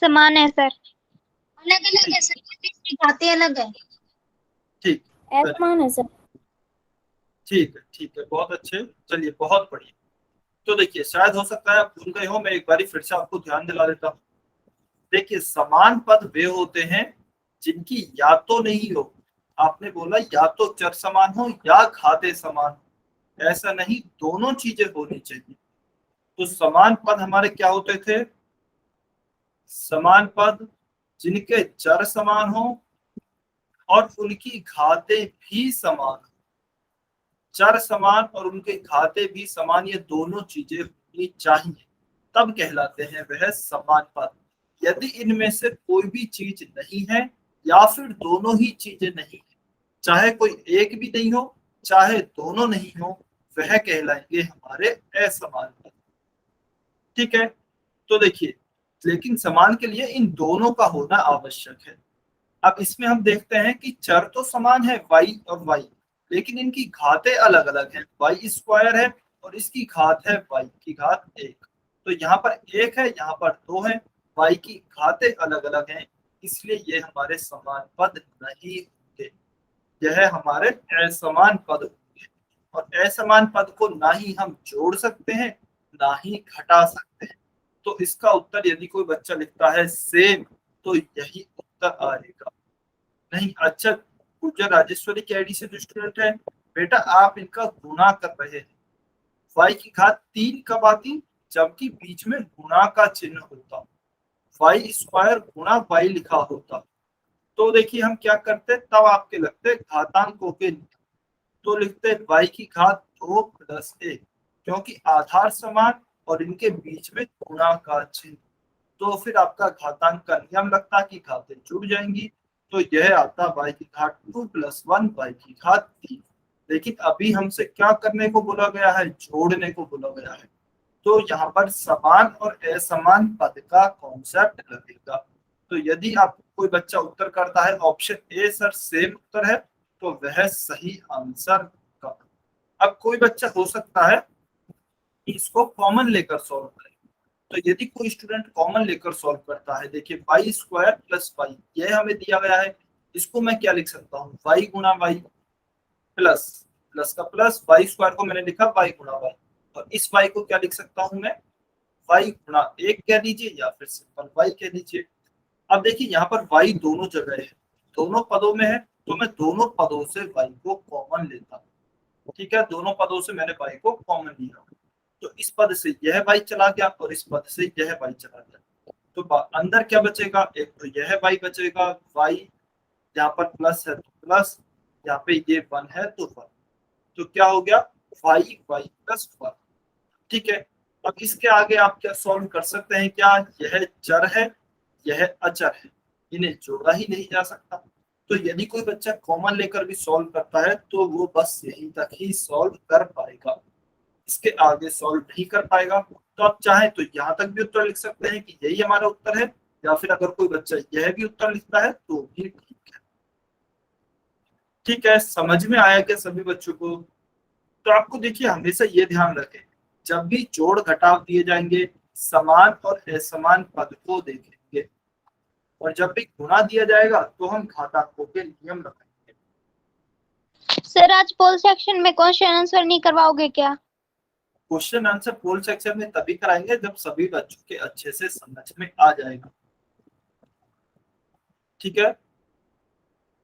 समान है सर। अलग अलग है सर, घाते अलग है। ठीक, समान है सर। ठीक है, ठीक है, बहुत अच्छे, चलिए बहुत बढ़िया। तो देखिए, शायद हो सकता है आप भूल गए हो, मैं एक बारी फिर से आपको ध्यान दिला देता हूँ। देखिए, समान पद वे होते हैं जिनकी या तो नहीं हो, आपने बोला या तो चर समान हो या घाते समान हो, ऐसा नहीं, दोनों चीजें होनी चाहिए। तो समान पद हमारे क्या होते थे? समान पद जिनके चर समान हो और उनकी घाते भी समान हो। चर समान और उनके घाते भी समान, ये दोनों चीजें होनी चाहिए, तब कहलाते हैं वह समान पद। यदि इनमें से कोई भी चीज नहीं है या फिर दोनों ही चीजें नहीं है, चाहे कोई एक भी नहीं हो चाहे दोनों नहीं हो, वह कहलाएंगे हमारे असमान पद। ठीक है, तो देखिए, लेकिन समान के लिए इन दोनों का होना आवश्यक है। अब इसमें हम देखते हैं कि चर तो समान है y और y, लेकिन इनकी घातें अलग अलग हैं। y स्क्वायर है और इसकी घात है y की घात 1। तो यहाँ पर 1 है, यहाँ पर 2 है, y की घातें अलग अलग हैं, इसलिए ये हमारे समान पद नहीं होंगे, यह हमारे असमान पद होंगे। और असमान पद को ना ही हम जोड़ सकते हैं ना ही घटा सकते हैं। तो इसका उत्तर यदि कोई बच्चा लिखता है सेम, तो यही उत्तर आएगा। नहीं, अच्छा, गुर्जर राजेश्वरी की आईडी से जो स्टूडेंट है, बेटा आप इनका गुणा कर रहे हैं। y की घात 3 कब आती? जबकि बीच में गुणा का चिन्ह होता, y स्क्वायर गुणा y लिखा होता। तो देखिए हम क्या करते, तब आपके लगते घातांकों के, तो लिखते y की घात 2 प्लस 1, क्योंकि आधार समान और इनके बीच में गुणा का चिन्ह, तो फिर आपका घातांक का नियम लगता कि घातें जुड़ जाएंगी। तो यह आता y की घात 2 प्लस 1 y की घात 3। लेकिन अभी हमसे क्या करने को बोला गया है? जोड़ने को बोला गया है। तो यहाँ पर समान और असमान पद का कॉन्सेप्ट लगेगा। तो यदि आप कोई बच्चा उत्तर करता है ऑप्शन ए सर सेम उत्तर है, तो वह सही आंसर का। अब कोई बच्चा हो सकता है कि इसको कॉमन लेकर सॉल्व करे, तो यदि कोई स्टूडेंट कॉमन लेकर सॉल्व करता है, देखिए वाई स्क्वायर प्लस वाई, यह हमें दिया गया है, इसको मैं क्या लिख सकता हूँ? वाई गुना वाई प्लस, प्लस का प्लस, वाई स्क्वायर को मैंने लिखा वाई गुना वाई, और इस वाई को क्या लिख सकता हूँ मैं? वाई गुना 1 कह लीजिए या फिर सिंपल वाई कह लीजिए। अब देखिए यहाँ पर वाई दोनों जगह है, दोनों पदों में है, तो मैं दोनों पदों से वाई को कॉमन लेता हूँ। ठीक है, दोनों पदों से मैंने वाई को कॉमन लिया, तो इस पद से यह y चला गया और इस पद से यह y चला गया, तो अंदर क्या बचेगा? एक तो यह y बचेगा, y यहाँ पर प्लस है तो प्लस, यहाँ पे ये 1 है तो 1, तो क्या हो गया? y plus 1। ठीक है, अब इसके आगे आप क्या सॉल्व कर सकते हैं? क्या यह चर है, यह अचर है, इन्हें जोड़ा ही नहीं जा सकता। तो यदि कोई बच्चा कॉमन लेकर भी सॉल्व करता है तो वो बस यहीं तक ही सॉल्व कर पाएगा, इसके आगे सॉल्व नहीं कर पाएगा। तो आप चाहे तो यहाँ तक भी उत्तर लिख सकते हैं कि यही हमारा उत्तर है, या फिर अगर कोई बच्चा यह भी उत्तर लिखता है तो भी ठीक है। ठीक है, समझ में आया क्या सभी बच्चों को? तो आपको देखिए हमेशा ये ध्यान रखें जब भी जोड़ घटाव दिए जाएंगे समान और असमान पद को देखेंगे, और जब भी गुणा दिया जाएगा तो हम घातांकों के नियम रखेंगे। सर आज पोल सेक्शन में क्वेश्चन आंसर नहीं करवाओगे क्या? क्वेश्चन आंसर पोल सेक्शन में तभी कराएंगे जब सभी बच्चों के अच्छे से समझ में आ जाएगा। ठीक है,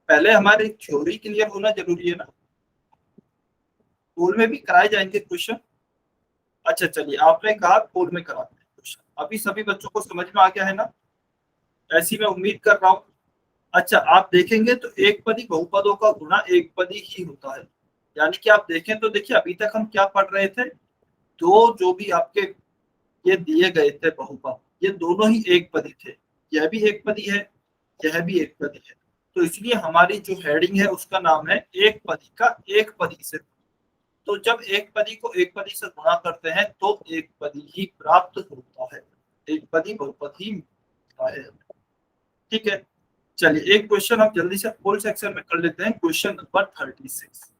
पहले हमारी थ्योरी क्लियर होना जरूरी है ना। पोल में भी कराए जाएंगे क्वेश्चन। अच्छा चलिए, आपने कहा पोल में कराते हैं क्वेश्चन, अभी सभी बच्चों को समझ में आ गया है ना, ऐसी मैं उम्मीद कर रहा हूँ। अच्छा, आप देखेंगे तो एक पदी बहुपदों का गुणा एक पदी ही होता है, यानी कि आप देखें तो देखिए अभी तक हम क्या पढ़ रहे थे, दो जो भी आपके ये दिए गए थे बहुपद, ये दोनों ही एक पदी थे, यह भी एक पदी है, यह भी एक पदी है, तो इसलिए हमारी जो हेडिंग है उसका नाम है एक पदी का एक पदी से। तो जब एक पदी को एक पदी से गुणा करते हैं तो एक पदी ही प्राप्त होता है, एक पदी बहुपद ही मिलता है। ठीक है, चलिए एक क्वेश्चन हम जल्दी से फुल सेक्शन में कर लेते हैं, क्वेश्चन नंबर 36।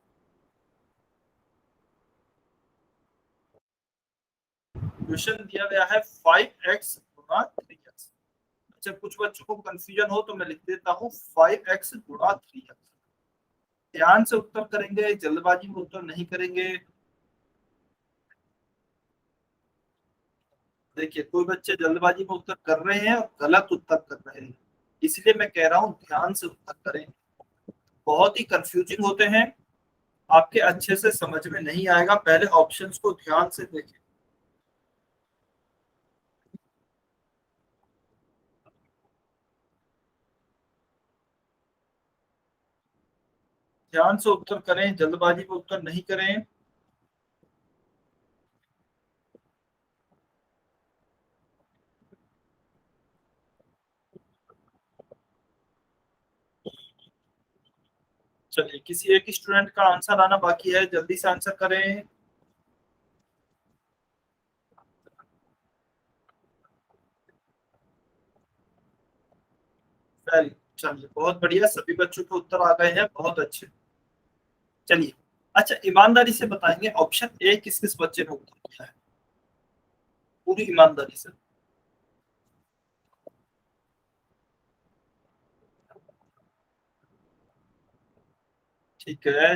क्वेश्चन दिया गया है 5x गुणा 3x। अच्छा, कुछ बच्चों को कंफ्यूजन हो तो मैं लिख देता हूँ 5x गुणा 3x। ध्यान से उत्तर करेंगे, जल्दबाजी में उत्तर नहीं करेंगे। देखिए कोई बच्चे जल्दबाजी में उत्तर कर रहे हैं और गलत उत्तर कर रहे हैं, इसलिए मैं कह रहा हूँ ध्यान से उत्तर करें, बहुत ही कंफ्यूजिंग होते हैं, आपके अच्छे से समझ में नहीं आएगा। पहले ऑप्शंस को ध्यान से देखें। ध्यान से उत्तर करें, जल्दबाजी में उत्तर नहीं करें। चलिए किसी एक स्टूडेंट का आंसर आना बाकी है, जल्दी से आंसर करें। चलिए बहुत बढ़िया, सभी बच्चों के उत्तर आ गए हैं, बहुत अच्छे। चलिए अच्छा, ईमानदारी से बताएंगे ऑप्शन ए किस किस बच्चे ने उत्तर किया है, पूरी ईमानदारी से। ठीक है,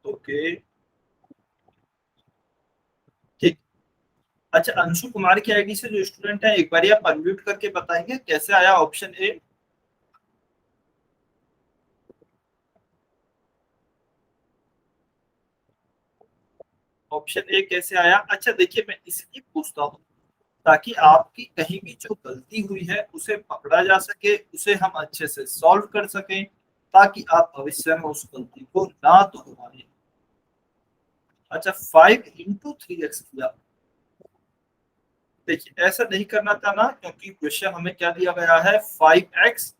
ओके, ठीक। अच्छा, अंशु कुमार की आईडी से जो स्टूडेंट है, एक बार आप अनम्यूट करके बताएंगे कैसे आया ऑप्शन ए। ऑप्शन ए कैसे आया? अच्छा देखिए, मैं इसलिए पूछता हूँ ताकि आपकी कहीं भी जो गलती हुई है उसे पकड़ा जा सके, उसे हम अच्छे से सॉल्व कर सकें, ताकि आप भविष्य में उस गलती को ना दोहराएं। अच्छा, 5 × 3x किया, देखिए ऐसा नहीं करना था ना, क्योंकि क्वेश्चन हमें क्या दिया गया है 5x,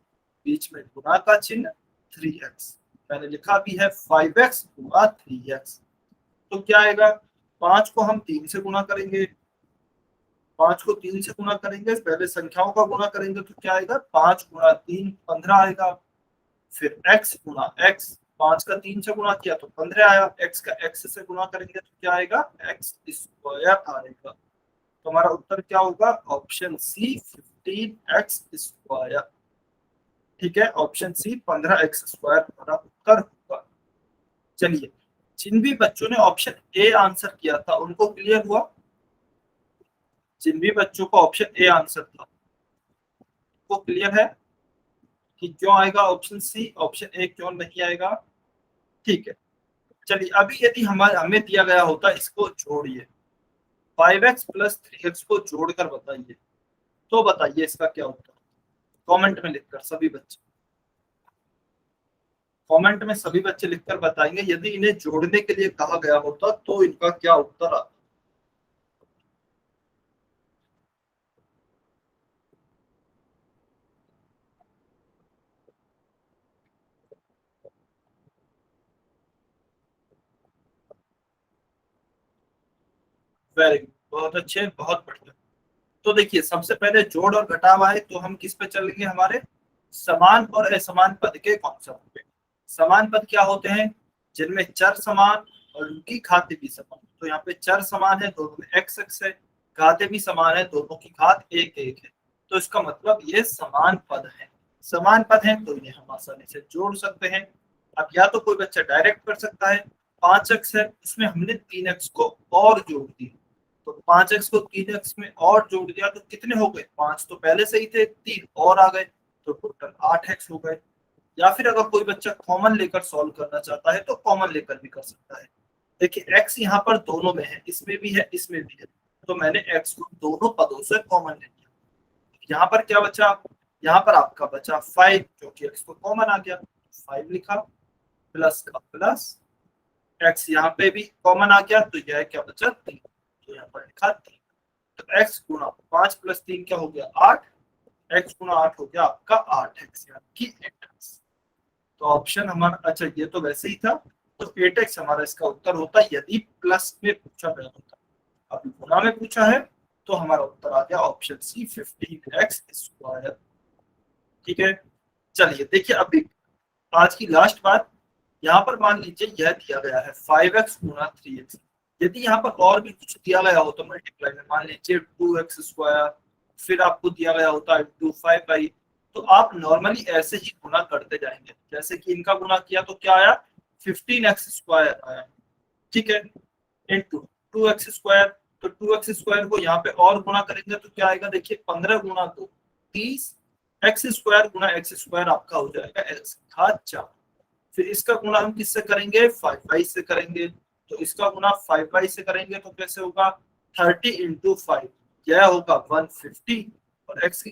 बीच में गुणा का चिन्ह 3x, मैंने लिखा भी है 5x गुणा 3x। तो क्या आएगा, 5 को हम 3 से गुणा करेंगे, 5 को 3 से गुणा करेंगे, पहले संख्याओं का गुणा करेंगे तो क्या आएगा, 5 गुणा 3 15 आएगा। फिर x गुणा x, 5 का 3 से गुणा किया तो 15 आया, x का x से गुणा करेंगे तो क्या आएगा, x स्क्वायर आएगा। तो हमारा उत्तर क्या होगा, ऑप्शन सी 15x स्क्वायर। ठीक है, ऑप्शन सी 15x स्क्वायर हमारा उत्तर होगा। चलिए, जिन भी बच्चों ने ऑप्शन ए आंसर किया था उनको क्लियर हुआ, जिन भी बच्चों को ऑप्शन ए आंसर था वो क्लियर है कि क्यों आएगा ऑप्शन सी, ऑप्शन ए क्यों नहीं आएगा। ठीक है, चलिए अभी यदि हमें दिया गया होता, इसको जोड़िए, 5x + 3x को जोड़कर बताइए, तो बताइए इसका क्या उत्तर, कमेंट में लिखकर सभी बच्चे, कमेंट में सभी बच्चे लिखकर बताएंगे यदि इन्हें जोड़ने के लिए कहा गया होता तो इनका क्या उत्तर आता। वेरी गुड, बहुत अच्छे, बहुत बढ़िया। तो देखिए सबसे पहले जोड़ और घटाव आए तो हम किस पे चलेंगे, हमारे समान और असमान पद के कॉन्सेप्ट पे। समान पद क्या होते हैं, जिनमें चर समान और उनकी घाती भी समान। तो यहाँ पे चर समान है, दोनों में x x है, घातें भी समान है, दोनों की घात 1 1 है। तो इसका मतलब ये समान पद है। समान पद है तो इन्हें हम आसानी से जोड़ सकते हैं। अब या तो कोई बच्चा डायरेक्ट कर सकता है, 5x है उसमें हमने 3x को और जोड़ दिया, तो 5x को 3x में और जोड़ दिया तो कितने हो गए, 5 तो पहले से ही थे, 3 और आ गए, तो टोटल 8x हो गए। या फिर अगर कोई बच्चा कॉमन लेकर सॉल्व करना चाहता है तो कॉमन लेकर भी कर सकता है। देखिए x यहाँ पर दोनों में है, इसमें भी है इसमें भी है, तो मैंने x को दोनों पदों से कॉमन ले लिया। यहाँ पर क्या बचा, यहाँ पर आपका बचा 5 क्योंकि x को कॉमन आ गया, 5 लिखा प्लस का प्लस, x यहाँ पे भी कॉमन आ गया तो यह क्या बचा 3, तो यहाँ पर लिखा 3। तो x गुणा 5 + 3 क्या हो गया 8, x गुणा 8 हो गया आपका 8x यानी कि 8x। तो ऑप्शन हमारा, अच्छा ये तो वैसे ही था, तो 8x हमारा इसका उत्तर होता यदि प्लस में पूछा गया होता। अब गुणा में पूछा है तो हमारा उत्तर आ गया ऑप्शन सी 15x²। ठीक है, चलिए देखिए अभी आज की लास्ट बात, यहाँ पर मान लीजिए यह दिया गया है 5x गुणा 3x। यदि यहाँ पर और भी कुछ दिया गया हो तो मल्टीप्लाई में मान लीजिए 2x², फिर आपको दिया गया होता है 5y, तो आप नॉर्मली ऐसे ही गुणा करते जाएंगे। जैसे कि इनका गुणा किया तो क्या आया 15x² आया, ठीक है, इंटू 2x², तो 2x² को यहाँ पे और गुणा करेंगे तो क्या आएगा, देखिए 15 गुणा 2 30, x² गुणा x² आपका हो जाएगा x⁴। फिर इसका गुणा हम किससे करेंगे 5y से करेंगे, तो इसका गुणा 5y से करेंगे तो कैसे होगा 30 × 5, यह होगा 150, और x⁴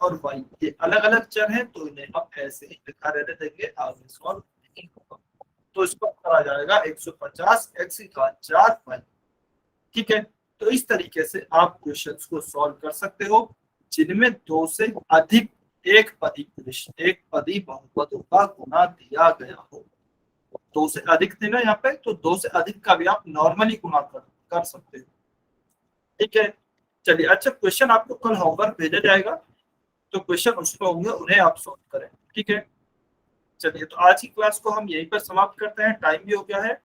और y ये अलग अलग चर हैं तो इन्हें हम ऐसे ही लिखा रहने देंगे, आगे सॉल्व नहीं होगा। तो इसका उत्तर आ जाएगा 150 x⁴ y। ठीक है, तो इस तरीके से आप क्वेश्चंस को सॉल्व कर सकते हो जिनमें 2 से अधिक एक पदी बहुपदों का गुणा दिया गया हो। 2 से अधिक थे ना यहाँ पे, तो 2 से अधिक का भी आप नॉर्मली गुणा कर सकते हो। ठीक है, चलिए अच्छा क्वेश्चन आपको कल होमवर्क भेजा जाएगा, तो क्वेश्चन उसमें होंगे उन्हें आप सॉल्व करें। ठीक है, चलिए तो आज की क्लास को हम यहीं पर समाप्त करते हैं, टाइम भी हो गया है।